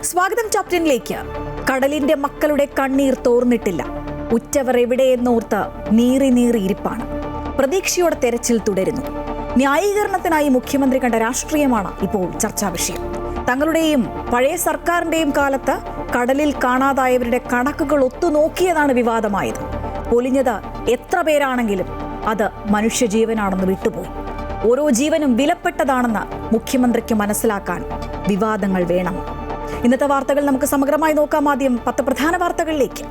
സ്വാഗതം ടോപ് 10ലേക്ക്. കടലിന്റെ മക്കളുടെ കണ്ണീർ തോർന്നിട്ടില്ല. ഉറ്റവർ എവിടെയെന്നോർത്ത് നീറിയിരിപ്പാണ്. പ്രതീക്ഷയോടെ തെരച്ചിൽ തുടരുന്നു. ന്യായീകരണത്തിനായി മുഖ്യമന്ത്രി കണ്ട രാഷ്ട്രീയമാണ് ഇപ്പോൾ ചർച്ചാ വിഷയം. തങ്ങളുടെയും പഴയ സർക്കാരിന്റെയും കാലത്ത് കടലിൽ കാണാതായവരുടെ കണക്കുകൾ ഒത്തുനോക്കിയതാണ് വിവാദമായത്. പൊലിഞ്ഞത് എത്ര പേരാണെങ്കിലും അത് മനുഷ്യജീവനാണെന്ന് വിട്ടുപോയി. ഓരോ ജീവനും വിലപ്പെട്ടതാണെന്ന് മുഖ്യമന്ത്രിക്ക് മനസ്സിലാക്കാൻ വിവാദങ്ങൾ വേണം. ഇന്നത്തെ വാർത്തകൾ നമുക്ക് സമഗ്രമായി നോക്കാം. ആദ്യം 10 പ്രധാന വാർത്തകളിലേക്ക്.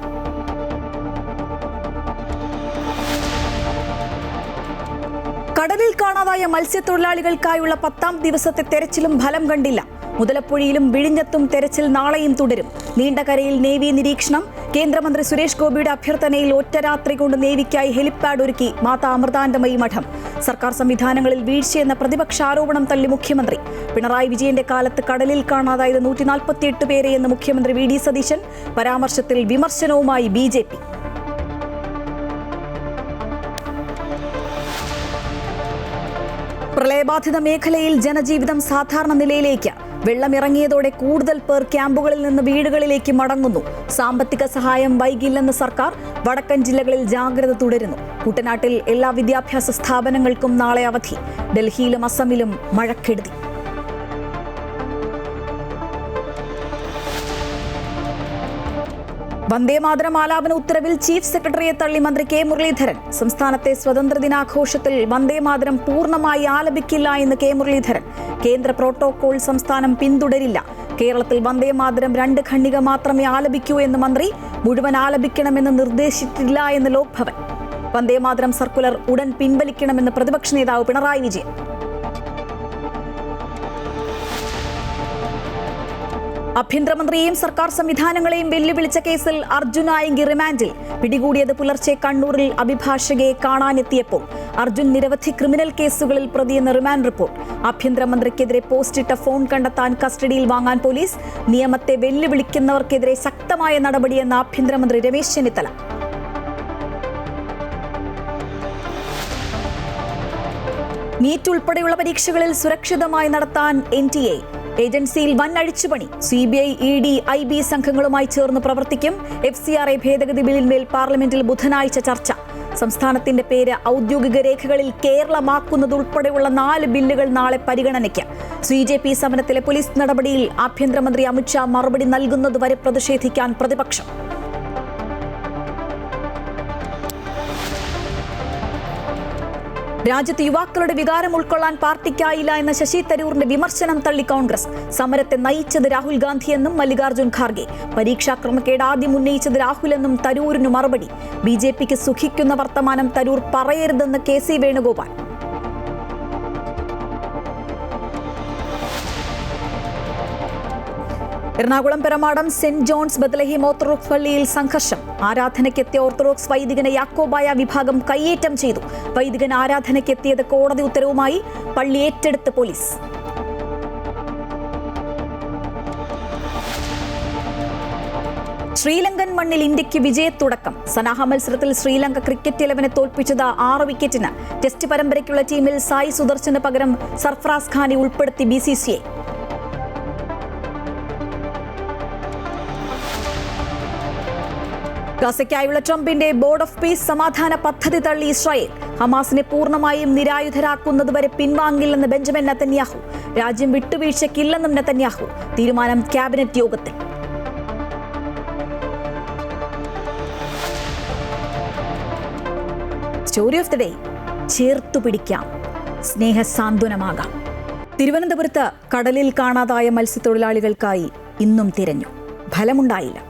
കടലിൽ കാണാതായ മത്സ്യത്തൊഴിലാളികൾക്കായുള്ള 10ാം ദിവസത്തെ തെരച്ചിലും ഫലം കണ്ടില്ല. മുതലപ്പുഴയിലും വിഴിഞ്ഞത്തും തെരച്ചിൽ നാളെയും തുടരും. നീണ്ടകരയിൽ നേവി നിരീക്ഷണം. കേന്ദ്രമന്ത്രി സുരേഷ് ഗോപിയുടെ അഭ്യർത്ഥനയിൽ ഒറ്റരാത്രി കൊണ്ട് നേവിക്കായി ഹെലിപാഡ് ഒരുക്കി മാതാ അമൃതാനന്ദമയി മഠം. സർക്കാർ സംവിധാനങ്ങളിൽ വീഴ്ചയെന്ന പ്രതിപക്ഷ ആരോപണം തള്ളി മുഖ്യമന്ത്രി. പിണറായി വിജയന്റെ കാലത്ത് കടലിൽ കാണാതായത് 148 പേരെ എന്ന് മുഖ്യമന്ത്രി വി ഡി സതീശൻ. പരാമർശത്തിൽ വിമർശനവുമായി BJP. പ്രളയബാധിത മേഖലയിൽ ജനജീവിതം സാധാരണ നിലയിലേക്ക്. വെള്ളമിറങ്ങിയതോടെ കൂടുതൽ പേർ ക്യാമ്പുകളിൽ നിന്ന് വീടുകളിലേക്ക് മടങ്ങുന്നു. സാമ്പത്തിക സഹായം വൈകില്ലെന്ന് സർക്കാർ. വടക്കൻ ജില്ലകളിൽ ജാഗ്രത തുടരുന്നു. കുട്ടനാട്ടിൽ എല്ലാ വിദ്യാഭ്യാസ സ്ഥാപനങ്ങൾക്കും നാളെ അവധി. ഡൽഹിയിലും അസമിലും മഴക്കെടുതി. വന്ദേമാതരം ആലാപന ഉത്തരവിൽ ചീഫ് സെക്രട്ടറിയെ തള്ളി മന്ത്രി കെ മുരളീധരൻ. സംസ്ഥാനത്തെ സ്വാതന്ത്ര്യദിനാഘോഷത്തിൽ വന്ദേമാതരം പൂർണ്ണമായി ആലപിക്കില്ല എന്ന് കെ മുരളീധരൻ. കേന്ദ്ര പ്രോട്ടോകോൾ സംസ്ഥാനം പിന്തുടരില്ല. കേരളത്തിൽ വന്ദേമാതരം 2 ഖണ്ഡിക മാത്രമേ ആലപിക്കൂ എന്ന് മന്ത്രി. മുഴുവൻ ആലപിക്കണമെന്ന് നിർദ്ദേശിച്ചിട്ടില്ല എന്ന് ലോക്ഭവൻ. വന്ദേമാതരം സർക്കുലർ ഉടൻ പിൻവലിക്കണമെന്ന് പ്രതിപക്ഷ നേതാവ് പിണറായി വിജയൻ. ആഭ്യന്തരമന്ത്രിയെയും സർക്കാർ സംവിധാനങ്ങളെയും വെല്ലുവിളിച്ച കേസിൽ അർജുൻ ആയങ്കി റിമാൻഡിൽ. പിടികൂടിയത് പുലർച്ചെ കണ്ണൂരിൽ അഭിഭാഷകയെ കാണാനെത്തിയപ്പോൾ. അർജുൻ നിരവധി ക്രിമിനൽ കേസുകളിൽ പ്രതിയെന്ന് റിമാൻഡ് റിപ്പോർട്ട്. ആഭ്യന്തരമന്ത്രിക്കെതിരെ പോസ്റ്റിട്ട ഫോൺ കണ്ടെത്താൻ കസ്റ്റഡിയിൽ വാങ്ങാൻ പോലീസ്. നിയമത്തെ വെല്ലുവിളിക്കുന്നവർക്കെതിരെ ശക്തമായ നടപടിയെന്ന് ആഭ്യന്തരമന്ത്രി രമേശ് ചെന്നിത്തല. നീറ്റ് ഉൾപ്പെടെയുള്ള പരീക്ഷകളിൽ സുരക്ഷിതമായി നടത്താൻ NTA. ഏജൻസിയിൽ വൻ അഴിച്ചുപണി. CBI, ED, IB സംഘങ്ങളുമായി ചേർന്ന് പ്രവർത്തിക്കും. FCRA ഭേദഗതി ബില്ലിന്മേൽ പാർലമെന്റിൽ ബുധനാഴ്ച ചർച്ച. സംസ്ഥാനത്തിന്റെ പേര് ഔദ്യോഗിക രേഖകളിൽ കേരളമാക്കുന്നതുൾപ്പെടെയുള്ള 4 ബില്ലുകൾ നാളെ പരിഗണനയ്ക്ക്. CJP സമരത്തിലെ പോലീസ് നടപടിയിൽ ആഭ്യന്തരമന്ത്രി അമിത്ഷാ മറുപടി നൽകുന്നതുവരെ പ്രതിഷേധിക്കാൻ പ്രതിപക്ഷം. രാജ്യത്ത് യുവാക്കളുടെ വികാരം ഉൾക്കൊള്ളാൻ പാർട്ടിക്കായില്ല എന്ന ശശി തരൂരിന്റെ വിമർശനം തള്ളി കോൺഗ്രസ്. സമരത്തെ നയിച്ചത് രാഹുൽ ഗാന്ധിയെന്നും മല്ലികാർജ്ജുൻ ഖാർഗെ. പരീക്ഷാക്രമക്കേട് ആദ്യം ഉന്നയിച്ചത് രാഹുലെന്നും തരൂരിന് മറുപടി. BJPക്ക് സുഖിക്കുന്ന വർത്തമാനം തരൂർ പറയരുതെന്ന് KC Venugopal. Ernakulam Peramadam saint John's Bethlehem Orthodox പള്ളിയിൽ സംഘർഷം. ആരാധനയ്ക്കെത്തിയ ഓർത്തഡോക്സ് വൈദികനെ യാക്കോബായ വിഭാഗം കയ്യേറ്റം ചെയ്തു. വൈദികൻ ആരാധനയ്ക്കെത്തിയത് കോടതി ഉത്തരവുമായി. പള്ളി ഏറ്റെടുത്ത് പോലീസ്. ശ്രീലങ്കൻ മണ്ണിൽ ഇന്ത്യക്ക് വിജയത്തുടക്കം. സനാഹ മത്സരത്തിൽ ശ്രീലങ്ക ക്രിക്കറ്റ് 11 തോൽപ്പിച്ചത് 6 വിക്കറ്റിന്. ടെസ്റ്റ് പരമ്പരയ്ക്കുള്ള ടീമിൽ സായി സുദർശന് പകരം സർഫറാസ് ഖാനെ ഉൾപ്പെടുത്തി BCCI. ഗസയ്ക്കായുള്ള ട്രംപിന്റെ ബോർഡ് ഓഫ് പീസ് സമാധാന പദ്ധതി തള്ളി ഇസ്രായേൽ. ഹമാസിനെ പൂർണ്ണമായും നിരായുധരാക്കുന്നതുവരെ പിൻവാങ്ങില്ലെന്ന് ബെഞ്ചമിൻ നെതന്യാഹു. രാജ്യം വിട്ടുവീഴ്ചയ്ക്കില്ലെന്നും നെതന്യാഹു. തീരുമാനം ക്യാബിനറ്റ് യോഗത്തിൽ. Story of the day. ചേർത്തുപിടിക്കാം, സ്നേഹസാന്ത്വനമാകാം. തിരുവനന്തപുരത്ത് കടലിൽ കാണാതായ മത്സ്യത്തൊഴിലാളികൾക്കായി ഇന്നും തിരഞ്ഞു. ഫലമുണ്ടായില്ല.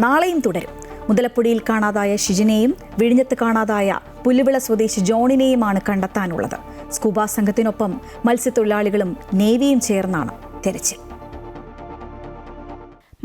നാളെയും തുടരും. മുതലപ്പുഴയിൽ കാണാതായ ഷിജിനെയും വിഴിഞ്ഞത്ത് കാണാതായ പുല്ലുവിള സ്വദേശി ജോണിനെയുമാണ് കണ്ടെത്താനുള്ളത്. സ്കൂബ സംഘത്തിനൊപ്പം മത്സ്യത്തൊഴിലാളികളും നേവിയും ചേർന്നാണ് തെരച്ചിൽ.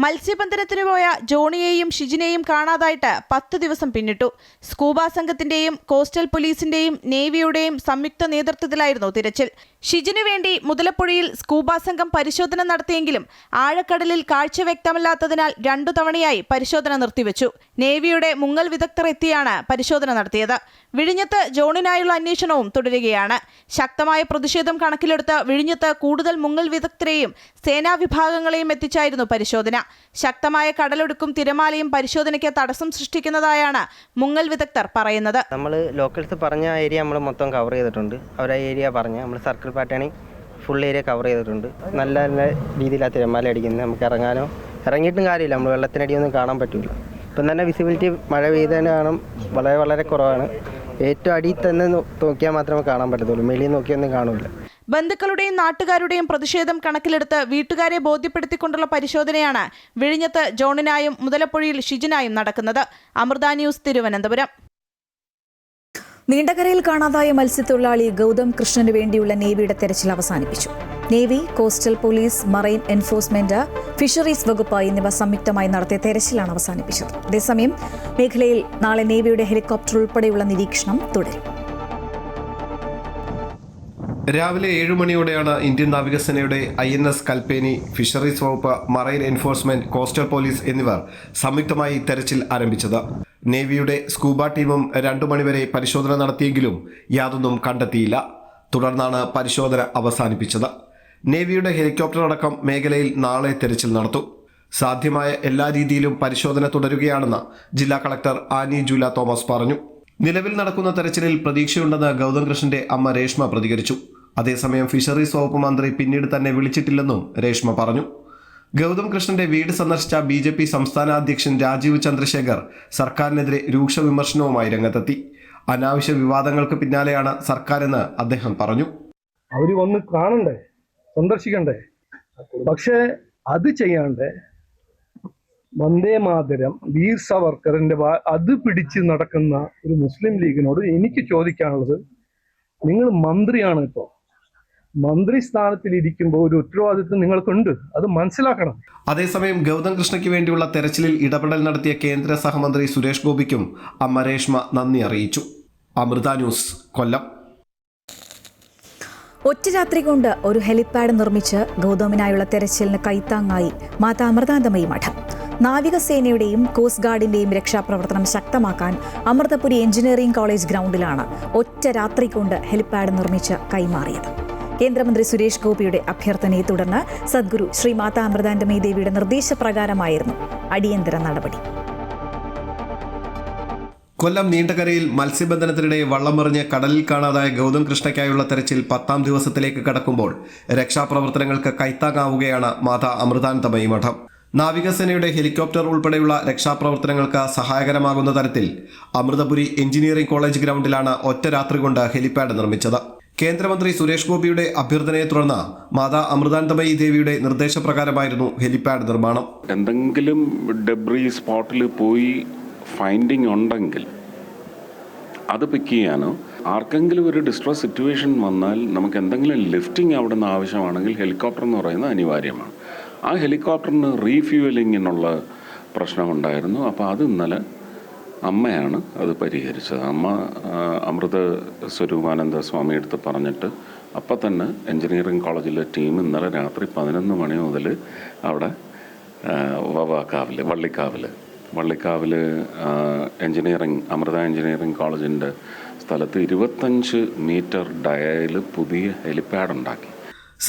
മത്സ്യബന്ധനത്തിന് പോയ ജോണിയെയും ഷിജിനെയും കാണാതായിട്ട് 10 ദിവസം പിന്നിട്ടു. സ്കൂബ സംഘത്തിന്റെയും കോസ്റ്റൽ പോലീസിന്റെയും നേവിയുടെയും സംയുക്ത നേതൃത്വത്തിലായിരുന്നു തിരച്ചിൽ. ഷിജിനു വേണ്ടി മുതലപ്പുഴയിൽ സ്കൂബ സംഘം പരിശോധന നടത്തിയെങ്കിലും ആഴക്കടലിൽ കാഴ്ച വ്യക്തമല്ലാത്തതിനാൽ 2 തവണയായി പരിശോധന നിർത്തിവെച്ചു. നേവിയുടെ മുങ്ങൽ വിദഗ്ധർ എത്തിയാണ് പരിശോധന നടത്തിയത്. വിഴിഞ്ഞത്ത് ജോണിനായുള്ള അന്വേഷണവും തുടരുകയാണ്. ശക്തമായ പ്രതിഷേധം കണക്കിലെടുത്ത് വിഴിഞ്ഞത്ത് കൂടുതൽ മുങ്ങൽ വിദഗ്ധരെയും സേനാ വിഭാഗങ്ങളെയും എത്തിച്ചായിരുന്നു പരിശോധന. ശക്തമായ കടലൊടുക്കും തിരമാലയും പരിശോധനയ്ക്ക് തടസ്സം സൃഷ്ടിക്കുന്നതായാണ് മുങ്ങൽ വിദഗ്ധർ പറയുന്നത്. നമ്മൾ ലോക്കൽസ് പറഞ്ഞ ഏരിയ നമ്മൾ മൊത്തം കവർ ചെയ്തിട്ടുണ്ട്. അവർ ആ ഏരിയ പറഞ്ഞ് നമ്മൾ സർക്കിൾ പാറ്റേണിൽ ഫുൾ ഏരിയ കവർ ചെയ്തിട്ടുണ്ട്. നല്ല നല്ല രീതിയിൽ ആ തിരമാല അടിക്കുന്നത്. നമുക്ക് ഇറങ്ങിയിട്ടും കാര്യമില്ല, നമ്മൾ വെള്ളത്തിനടിയൊന്നും കാണാൻ പറ്റില്ല. ഇപ്പം തന്നെ വിസിബിലിറ്റി മഴ പെയ്തതിന് കാരണം വളരെ കുറവാണ്. ഏറ്റവും അടിയിൽ തന്നെ നോക്കിയാൽ മാത്രമേ കാണാൻ പറ്റത്തുള്ളൂ, മേളിൽ നോക്കിയൊന്നും കാണില്ല. ബന്ധുക്കളുടെയും നാട്ടുകാരുടെയും പ്രതിഷേധം കണക്കിലെടുത്ത് വീട്ടുകാരെ ബോധ്യപ്പെടുത്തിക്കൊണ്ടുള്ള പരിശോധനയാണ് വിഴിഞ്ഞത്ത് ജോണിനായും മുതലപ്പുഴയിൽ ഷിജിനായും നടക്കുന്നത്. അമൃത ന്യൂസ്, തിരുവനന്തപുരം. നീണ്ടകരയിൽ കാണാതായ മത്സ്യത്തൊഴിലാളി ഗൗതം കൃഷ്ണന് വേണ്ടിയുള്ള നേവിയുടെ തെരച്ചിൽ അവസാനിപ്പിച്ചു. Navy, coastal police, marine enforcement, fisheries വകുപ്പ് എന്നിവ സംയുക്തമായി നടത്തിയ തെരച്ചിലാണ് അവസാനിപ്പിച്ചത്. അതേസമയം മേഖലയിൽ നാളെ നേവിയുടെ ഹെലികോപ്റ്റർ ഉൾപ്പെടെയുള്ള നിരീക്ഷണം തുടരും. രാവിലെ 7 മണിയോടെയാണ് ഇന്ത്യൻ നാവികസേനയുടെ INS കൽപ്പേനി, ഫിഷറീസ് വകുപ്പ്, മറൈൻ എൻഫോഴ്സ്മെന്റ്, കോസ്റ്റൽ പോലീസ് എന്നിവർ സംയുക്തമായി തെരച്ചിൽ ആരംഭിച്ചത്. നേവിയുടെ സ്കൂബ ടീമും 2 മണിവരെ പരിശോധന നടത്തിയെങ്കിലും യാതൊന്നും കണ്ടെത്തിയില്ല. തുടർന്നാണ് പരിശോധന അവസാനിപ്പിച്ചത്. നേവിയുടെ ഹെലികോപ്റ്റർ അടക്കം മേഖലയിൽ നാളെ തെരച്ചിൽ നടത്തും. സാധ്യമായ എല്ലാ രീതിയിലും പരിശോധന തുടരുകയാണെന്ന് ജില്ലാ കളക്ടർ ആനി ജൂല തോമസ് പറഞ്ഞു. നിലവിൽ നടക്കുന്ന തെരച്ചിലിൽ പ്രതീക്ഷയുണ്ടെന്ന് ഗൗതം കൃഷ്ണന്റെ അമ്മ രേഷ്മ പ്രതികരിച്ചു. അതേസമയം ഫിഷറീസ് വകുപ്പ് മന്ത്രി പിന്നീട് തന്നെ വിളിച്ചിട്ടില്ലെന്നും രേഷ്മ പറഞ്ഞു. ഗൗതം കൃഷ്ണന്റെ വീട് സന്ദർശിച്ച BJP സംസ്ഥാന അധ്യക്ഷൻ രാജീവ് ചന്ദ്രശേഖർ സർക്കാരിനെതിരെ രൂക്ഷ വിമർശനവുമായി രംഗത്തെത്തി. അനാവശ്യ വിവാദങ്ങൾക്ക് പിന്നാലെയാണ് സർക്കാരെന്ന് അദ്ദേഹം പറഞ്ഞു. അവർ വന്ന് കാണണ്ടേ, സന്ദർശിക്കണ്ടേ, പക്ഷേ അത് ചെയ്യാണ്ട് വന്ദേ മാതരം, വീർ സവർക്കറിന്റെ അത് പിടിച്ച് നടക്കുന്ന ഒരു മുസ്ലിം ലീഗിനോട് എനിക്ക് ചോദിക്കാനുള്ളത്, നിങ്ങൾ മന്ത്രിയാണ്, ഇപ്പോൾ മന്ത്രി സ്ഥാനത്തിൽ ഇരിക്കുമ്പോൾ ഒരു ഉത്തരവാദിത്വം നിങ്ങൾക്കുണ്ട്, അത് മനസ്സിലാക്കണം. അതേസമയം ഗൗതം കൃഷ്ണയ്ക്ക് വേണ്ടിയുള്ള തെരച്ചിലിൽ ഇടപെടൽ നടത്തിയ കേന്ദ്ര സഹമന്ത്രി സുരേഷ് ഗോപിക്കും അമ്മ രേഷ്മ നന്ദി അറിയിച്ചു. അമൃത ന്യൂസ്, കൊല്ലം. ഒറ്റ രാത്രി കൊണ്ട് ഒരു ഹെലിപാഡ് നിർമ്മിച്ച് ഗൗതമിനായുള്ള തെരച്ചിലിന് കൈത്താങ്ങായി മാതാ അമൃതാനന്ദമയി മഠം. നാവികസേനയുടെയും കോസ്റ്റ് ഗാർഡിന്റെയും രക്ഷാപ്രവർത്തനം ശക്തമാക്കാൻ അമൃതപുരി എഞ്ചിനീയറിംഗ് കോളേജ് ഗ്രൗണ്ടിലാണ് ഒറ്റ രാത്രി കൊണ്ട് ഹെലിപാഡ് നിർമ്മിച്ച് കൈമാറിയത്. കേന്ദ്രമന്ത്രി സുരേഷ് ഗോപിയുടെ അഭ്യർത്ഥനയെ തുടർന്ന് സദ്ഗുരു ശ്രീ മാതാ അമൃതാനന്ദമയി ദേവിയുടെ നിർദ്ദേശപ്രകാരമായിരുന്നു അടിയന്തര നടപടി. കൊല്ലം നീണ്ടകരയിൽ മത്സ്യബന്ധനത്തിനിടെ വള്ളമെറിഞ്ഞ് കടലിൽ കാണാതായ ഗൗതം കൃഷ്ണയ്ക്കായുള്ള തെരച്ചിൽ 10ാം ദിവസത്തിലേക്ക് കടക്കുമ്പോൾ രക്ഷാപ്രവർത്തനങ്ങൾക്ക് കൈത്താങ്ങാവുകയാണ് മാതാ അമൃതാനന്ദമയി മഠം. നാവികസേനയുടെ ഹെലികോപ്റ്റർ ഉൾപ്പെടെയുള്ള രക്ഷാപ്രവർത്തനങ്ങൾക്ക് സഹായകരമാകുന്ന തരത്തിൽ അമൃതപുരി എഞ്ചിനീയറിംഗ് കോളേജ് ഗ്രൗണ്ടിലാണ് ഒറ്റ രാത്രി കൊണ്ട് ഹെലിപാഡ് നിർമ്മിച്ചത്. കേന്ദ്രമന്ത്രി സുരേഷ് ഗോപിയുടെ അഭ്യർത്ഥനയെ തുടർന്ന് മാതാ അമൃതാനന്ദമയി ദേവിയുടെ നിർദ്ദേശപ്രകാരമായിരുന്നു ഹെലിപാഡ് നിർമ്മാണം. എന്തെങ്കിലും ഡെബ്രി സ്പോട്ടിൽ പോയി ഫൈൻഡിങ് ഉണ്ടെങ്കിൽ അത് പിക്ക് ചെയ്യാനോ, ആർക്കെങ്കിലും ഒരു ഡിസ്ട്രസ് സിറ്റുവേഷൻ വന്നാൽ നമുക്ക് എന്തെങ്കിലും ലിഫ്റ്റിംഗ് അവിടെ നിന്ന് ആവശ്യമാണെങ്കിൽ ഹെലികോപ്റ്റർ എന്ന് പറയുന്നത് അനിവാര്യമാണ്. ആ ഹെലികോപ്റ്ററിന് റീഫ്യൂവലിങ്ങിനുള്ള പ്രശ്നമുണ്ടായിരുന്നു. അപ്പോൾ അത് ഇന്നലെ അമ്മയാണ് അത് പരിഹരിച്ചത്. അമ്മ അമൃത സ്വരൂപാനന്ദ സ്വാമി എടുത്ത് പറഞ്ഞിട്ട് അപ്പം തന്നെ എഞ്ചിനീയറിംഗ് കോളേജിലെ ടീം ഇന്നലെ രാത്രി 11 മണി മുതൽ അവിടെ വള്ളിക്കാവിൽ അമൃത എഞ്ചിനീയറിംഗ് കോളേജിൻ്റെ സ്ഥലത്ത് 25 മീറ്റർ ഡയയിൽ പുതിയ ഹെലിപാഡ് ഉണ്ടാക്കി.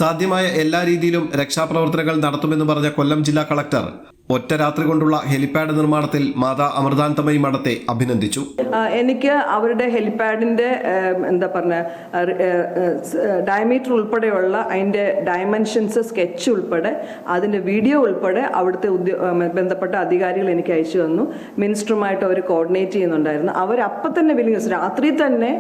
സാധ്യമായ എല്ലാ രീതിയിലും രക്ഷാപ്രവർത്തനങ്ങൾ നടത്തുമെന്ന് പറഞ്ഞ കൊല്ലം ജില്ലാ കളക്ടർ ഒറ്റ രാത്രി കൊണ്ടുള്ള ഹെലിപാഡ് നിർമ്മാണത്തിൽ മാതാ അമൃതാനന്ദമയി മഠത്തെ അഭിനന്ദിച്ചു. എനിക്ക് അവരുടെ ഹെലിപാഡിന്റെ ഡയമീറ്റർ ഉൾപ്പെടെയുള്ള അതിന്റെ ഡയമെൻഷൻസ് സ്കെച്ച് ഉൾപ്പെടെ അതിന്റെ വീഡിയോ ഉൾപ്പെടെ അവിടുത്തെ ബന്ധപ്പെട്ട അധികാരികൾ എനിക്ക് അയച്ചു തന്നു. മിനിസ്റ്ററുമായിട്ട് അവർ കോർഡിനേറ്റ് ചെയ്യുന്നുണ്ടായിരുന്നു. അവരപ്പം തന്നെ രാത്രി തന്നെ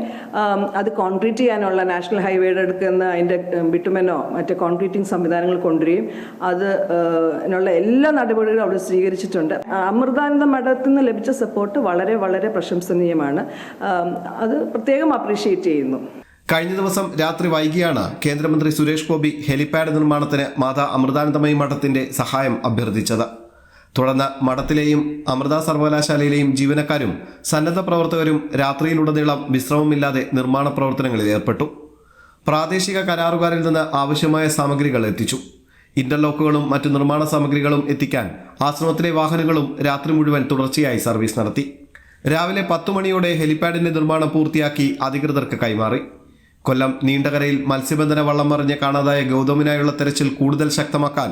അത് കോൺക്രീറ്റ് ചെയ്യാനുള്ള നാഷണൽ ഹൈവേയുടെ അടുക്കുന്ന അതിന്റെ ബിറ്റുമെനോ മറ്റേ കോൺക്രീറ്റിംഗ് സംവിധാനങ്ങൾ കൊണ്ടുവരികയും അതിനുള്ള എല്ലാ നടപടികളും അവിടെ സ്വീകരിച്ചിട്ടുണ്ട്. അമൃതാനന്ദ മഠത്തിൽ നിന്ന് ലഭിച്ച സപ്പോർട്ട് വളരെ വളരെ പ്രശംസനീയമാണ്. അത് പ്രത്യേകം അപ്രീഷിയേറ്റ് ചെയ്യുന്നു. കഴിഞ്ഞ ദിവസം രാത്രി വൈകിയാണ് കേന്ദ്രമന്ത്രി സുരേഷ് ഗോപി ഹെലിപാഡ് നിർമ്മാണത്തിന് മാതാ അമൃതാനന്ദമയി മഠത്തിന്റെ സഹായം അഭ്യർത്ഥിച്ചത്. തുടർന്ന് മഠത്തിലെയും അമൃത സർവകലാശാലയിലെയും ജീവനക്കാരും സന്നദ്ധ പ്രവർത്തകരും രാത്രിയിലുടനീളം വിശ്രമമില്ലാതെ നിർമ്മാണ പ്രവർത്തനങ്ങളിൽ ഏർപ്പെട്ടു. പ്രാദേശിക കരാറുകാരിൽ നിന്ന് ആവശ്യമായ സാമഗ്രികൾ എത്തിച്ചു. ഇന്റർലോക്കുകളും മറ്റു നിർമ്മാണ സാമഗ്രികളും എത്തിക്കാൻ ആശ്രമത്തിലെ വാഹനങ്ങളും രാത്രി മുഴുവൻ തുടർച്ചയായി സർവീസ് നടത്തി. രാവിലെ 10 മണിയോടെ ഹെലിപാഡിന്റെ നിർമ്മാണം പൂർത്തിയാക്കി അധികൃതർക്ക് കൈമാറി. കൊല്ലം നീണ്ടകരയിൽ മത്സ്യബന്ധന വള്ളം മറിഞ്ഞ് കാണാതായ ഗൗതമിനായുള്ള തെരച്ചിൽ കൂടുതൽ ശക്തമാക്കാൻ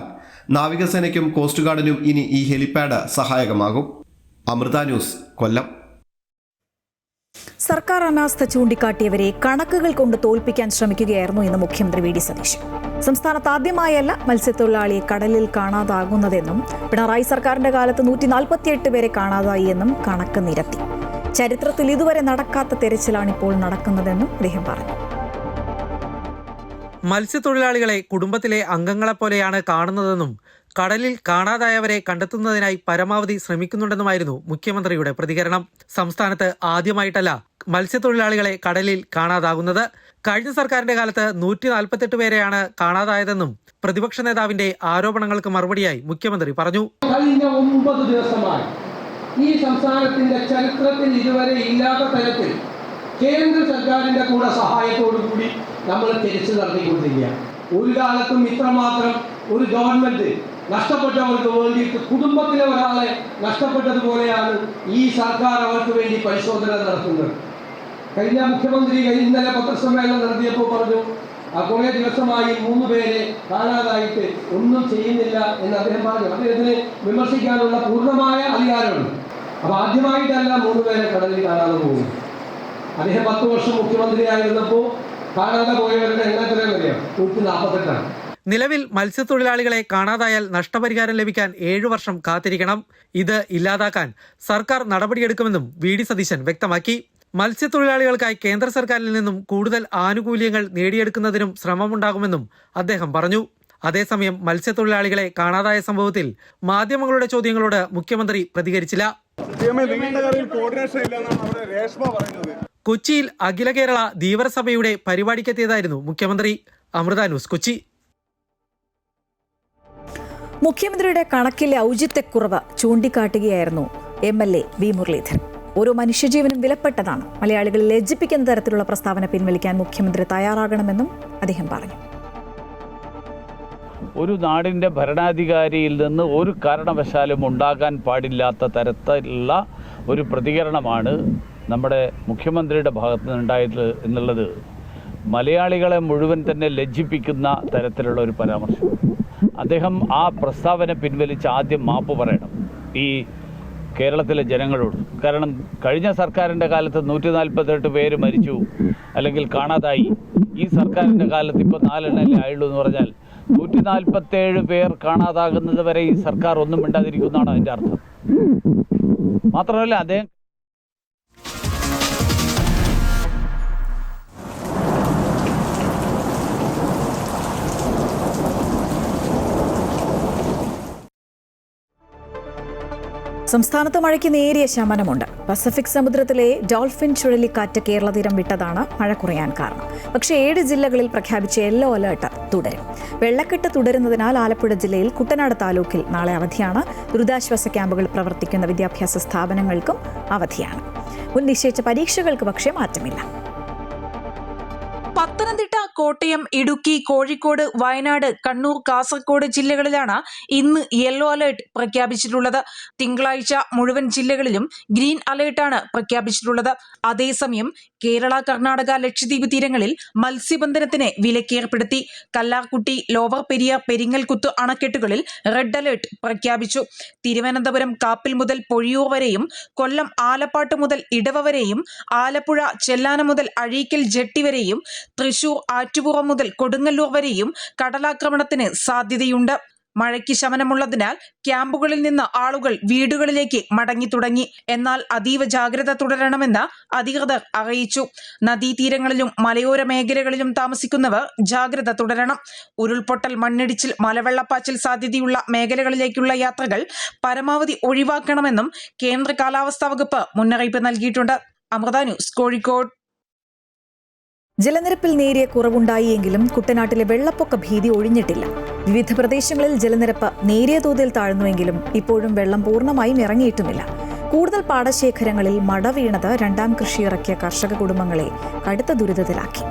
നാവികസേനയ്ക്കും കോസ്റ്റ് ഗാർഡിനും ഇനി ഈ ഹെലിപാഡ് സഹായകമാകും. അമൃത ന്യൂസ്, കൊല്ലം. സർക്കാർ അനാസ്ഥ ചൂണ്ടിക്കാട്ടിയവരെ കണക്കുകൾ കൊണ്ട് തോൽപ്പിക്കാൻ ശ്രമിക്കുകയായിരുന്നു എന്ന് മുഖ്യമന്ത്രി വി ഡി സതീശൻ. സംസ്ഥാനത്ത് ആദ്യമായല്ല മത്സ്യത്തൊഴിലാളിയെ കടലിൽ കാണാതാകുന്നതെന്നും പിണറായി സർക്കാരിന്റെ കാലത്ത് 148 പേരെ കാണാതായി എന്നും കണക്ക് നിരത്തി. ചരിത്രത്തിൽ ഇതുവരെ നടക്കാത്ത തെരച്ചിലാണിപ്പോൾ നടക്കുന്നതെന്നും അദ്ദേഹം പറഞ്ഞു. മത്സ്യത്തൊഴിലാളികളെ കുടുംബത്തിലെ അംഗങ്ങളെപ്പോലെയാണ് കാണുന്നതെന്നും കടലിൽ കാണാതായവരെ കണ്ടെത്തുന്നതിനായി പരമാവധി ശ്രമിക്കുന്നുണ്ടെന്നുമായിരുന്നു മുഖ്യമന്ത്രിയുടെ പ്രതികരണം. സംസ്ഥാനത്ത് ആദ്യമായിട്ടല്ല മത്സ്യത്തൊഴിലാളികളെ കടലിൽ കാണാതാകുന്നത്. കഴിഞ്ഞ സർക്കാരിന്റെ കാലത്ത് 148 പേരെയാണ് കാണാതായതെന്നും പ്രതിപക്ഷ നേതാവിന്റെ ആരോപണങ്ങൾക്ക് മറുപടിയായി മുഖ്യമന്ത്രി പറഞ്ഞു. കഴിഞ്ഞ 9 ദിവസമായി ഈ സംസ്ഥാനത്തിന്റെ ചരിത്രത്തിൽ ഇതുവരെ ഇല്ലാത്ത തരത്തിൽ കേന്ദ്ര സർക്കാരിന്റെ കൂടെ സഹായത്തോടുകൂടി നമ്മൾ തിരിച്ചു നടത്തിക്കൊണ്ടിരിക്കുകയാണ്. ഒരു കാലത്തും ഇത്രമാത്രം ഒരു ഗവൺമെന്റ് നഷ്ടപ്പെട്ടവർക്ക് വേണ്ടിയിട്ട് കുടുംബത്തിലെ ഒരാളെ നഷ്ടപ്പെട്ടതുപോലെയാണ് ഈ സർക്കാർ അവർക്ക് വേണ്ടി പരിശോധന നടത്തുന്നത്. കഴിഞ്ഞ മുഖ്യമന്ത്രി ഇന്നലെ പത്രസമ്മേളനം നടത്തിയപ്പോൾ പറഞ്ഞു, കുറേ ദിവസമായി 3 പേരെ കാണാതായിട്ട് ഒന്നും ചെയ്യുന്നില്ല എന്ന് അദ്ദേഹം പറഞ്ഞു. അദ്ദേഹത്തിന് വിമർശിക്കാനുള്ള പൂർണ്ണമായ അധികാരമുണ്ട്. അപ്പോൾ ആദ്യമായിട്ടല്ല 3 പേരെ കടലിൽ കാണാതെ പോകുന്നു. അദ്ദേഹം 10 വർഷം മുഖ്യമന്ത്രിയായിരുന്നപ്പോൾ കാണാതെ പോയവരുടെ എണ്ണം എത്രയും വരെയാണ്? 148. നിലവിൽ മത്സ്യത്തൊഴിലാളികളെ കാണാതായാൽ നഷ്ടപരിഹാരം ലഭിക്കാൻ 7 വർഷം കാത്തിരിക്കണം. ഇത് ഇല്ലാതാക്കാൻ സർക്കാർ നടപടിയെടുക്കുമെന്നും വി ഡി സതീശൻ വ്യക്തമാക്കി. മത്സ്യത്തൊഴിലാളികൾക്കായി കേന്ദ്ര സർക്കാരിൽ നിന്നും കൂടുതൽ ആനുകൂല്യങ്ങൾ നേടിയെടുക്കുന്നതിനും ശ്രമമുണ്ടാകുമെന്നും അദ്ദേഹം പറഞ്ഞു. അതേസമയം മത്സ്യത്തൊഴിലാളികളെ കാണാതായ സംഭവത്തിൽ മാധ്യമങ്ങളുടെ ചോദ്യങ്ങളോട് മുഖ്യമന്ത്രി പ്രതികരിച്ചില്ല. കൊച്ചിയിൽ അഖില കേരള ധീവര സഭയുടെ പരിപാടിക്കെത്തിയതായിരുന്നു മുഖ്യമന്ത്രി. അമൃത ന്യൂസ്, കൊച്ചി. മുഖ്യമന്ത്രിയുടെ കണക്കിലെ ഔചിത്യക്കുറവ് ചൂണ്ടിക്കാട്ടുകയായിരുന്നു MLA വി മുരളീധരൻ. ഓരോ മനുഷ്യജീവനും വിലപ്പെട്ടതാണ്. മലയാളികളെ ലജ്ജിപ്പിക്കുന്ന തരത്തിലുള്ള പ്രസ്താവന പിൻവലിക്കാൻ മുഖ്യമന്ത്രി തയ്യാറാകണമെന്നും അദ്ദേഹം പറഞ്ഞു. ഒരു നാടിൻ്റെ ഭരണാധികാരിയിൽ നിന്ന് ഒരു കാരണവശാലും ഉണ്ടാകാൻ പാടില്ലാത്ത തരത്തിലുള്ള ഒരു പ്രതികരണമാണ് നമ്മുടെ മുഖ്യമന്ത്രിയുടെ ഭാഗത്ത് നിന്നുണ്ടായത് എന്നുള്ളത് മലയാളികളെ മുഴുവൻ തന്നെ ലജ്ജിപ്പിക്കുന്ന തരത്തിലുള്ള ഒരു പരാമർശം. അദ്ദേഹം ആ പ്രസ്താവന പിൻവലിച്ച് ആദ്യം മാപ്പ് പറയണം ഈ കേരളത്തിലെ ജനങ്ങളോട്. കാരണം കഴിഞ്ഞ സർക്കാരിൻ്റെ കാലത്ത് 148 പേര് മരിച്ചു അല്ലെങ്കിൽ കാണാതായി. ഈ സർക്കാരിൻ്റെ കാലത്ത് ഇപ്പോൾ 4 എണ്ണല്ലേ ആയുള്ളൂ എന്ന് പറഞ്ഞാൽ 147 പേർ കാണാതാകുന്നത് വരെ ഈ സർക്കാർ ഒന്നും മിണ്ടാതിരിക്കുന്നതാണ് അതിൻ്റെ അർത്ഥം. മാത്രമല്ല അദ്ദേഹം സംസ്ഥാനത്ത് മഴയ്ക്ക് നേരിയ ശമനമുണ്ട്. പസഫിക് സമുദ്രത്തിലെ ഡോൾഫിൻ ചുഴലിക്കാറ്റ് കേരള തീരം വിട്ടതാണ് മഴ കുറയാൻ കാരണം. പക്ഷേ 7 ജില്ലകളിൽ പ്രഖ്യാപിച്ച യെല്ലോ അലേർട്ട് തുടരും. വെള്ളക്കെട്ട് തുടരുന്നതിനാൽ ആലപ്പുഴ ജില്ലയിൽ കുട്ടനാട് താലൂക്കിൽ നാളെ അവധിയാണ്. ദുരിതാശ്വാസ ക്യാമ്പുകൾ പ്രവർത്തിക്കുന്ന വിദ്യാഭ്യാസ സ്ഥാപനങ്ങൾക്കും അവധിയാണ്. മുൻ നിശ്ചയിച്ച പരീക്ഷകൾക്ക് പക്ഷേ മാറ്റമില്ല. പത്തനംതിട്ട, കോട്ടയം, ഇടുക്കി, കോഴിക്കോട്, വയനാട്, കണ്ണൂർ, കാസർഗോഡ് ജില്ലകളിലാണ് ഇന്ന് യെല്ലോ അലേർട്ട് പ്രഖ്യാപിച്ചിട്ടുള്ളത്. തിങ്കളാഴ്ച മുഴുവൻ ജില്ലകളിലും ഗ്രീൻ അലേർട്ടാണ് പ്രഖ്യാപിച്ചിട്ടുള്ളത്. അതേസമയം കേരള, കർണാടക, ലക്ഷദ്വീപ് തീരങ്ങളിൽ മത്സ്യബന്ധനത്തിന് വിലക്കേർപ്പെടുത്തി. കല്ലാർകുട്ടി, ലോവർ പെരിയാർ, പെരിങ്ങൽകുത്ത് അണക്കെട്ടുകളിൽ റെഡ് അലേർട്ട് പ്രഖ്യാപിച്ചു. തിരുവനന്തപുരം കാപ്പിൽ മുതൽ പൊഴിയൂർ വരെയും, കൊല്ലം ആലപ്പാട്ട് മുതൽ ഇടവ വരെയും, ആലപ്പുഴ ചെല്ലാനം മുതൽ അഴീക്കൽ ജെട്ടി വരെയും, തൃശൂർ ആറ്റുപുറം മുതൽ കൊടുങ്ങല്ലൂർ വരെയും കടലാക്രമണത്തിന് സാധ്യതയുണ്ട്. മഴയ്ക്ക് ശമനമുള്ളതിനാൽ ക്യാമ്പുകളിൽ നിന്ന് ആളുകൾ വീടുകളിലേക്ക് മടങ്ങി തുടങ്ങി. എന്നാൽ അതീവ ജാഗ്രത തുടരണമെന്ന് അധികൃതർ അറിയിച്ചു. നദീതീരങ്ങളിലും മലയോര മേഖലകളിലും താമസിക്കുന്നവർ ജാഗ്രത തുടരണം. ഉരുൾപൊട്ടൽ, മണ്ണിടിച്ചിൽ, മലവെള്ളപ്പാച്ചിൽ സാധ്യതയുള്ള മേഖലകളിലേക്കുള്ള യാത്രകൾ പരമാവധി ഒഴിവാക്കണമെന്നും കേന്ദ്ര കാലാവസ്ഥാ വകുപ്പ് മുന്നറിയിപ്പ് നൽകിയിട്ടുണ്ട്. അമൃത ന്യൂസ്, കോഴിക്കോട്. ജലനിരപ്പിൽ നേരിയ കുറവുണ്ടായെങ്കിലും കുട്ടനാട്ടിലെ വെള്ളപ്പൊക്ക ഭീതി ഒഴിഞ്ഞിട്ടില്ല. വിവിധ പ്രദേശങ്ങളിൽ ജലനിരപ്പ് നേരിയ തോതിൽ താഴ്ന്നുവെങ്കിലും ഇപ്പോഴും വെള്ളം പൂർണ്ണമായും ഇറങ്ങിയിട്ടുമില്ല. കൂടുതൽ പാടശേഖരങ്ങളിൽ മട വീണത് 2ാം കൃഷി ഇറക്കിയ കർഷക കുടുംബങ്ങളെ കടുത്ത ദുരിതത്തിലാക്കി.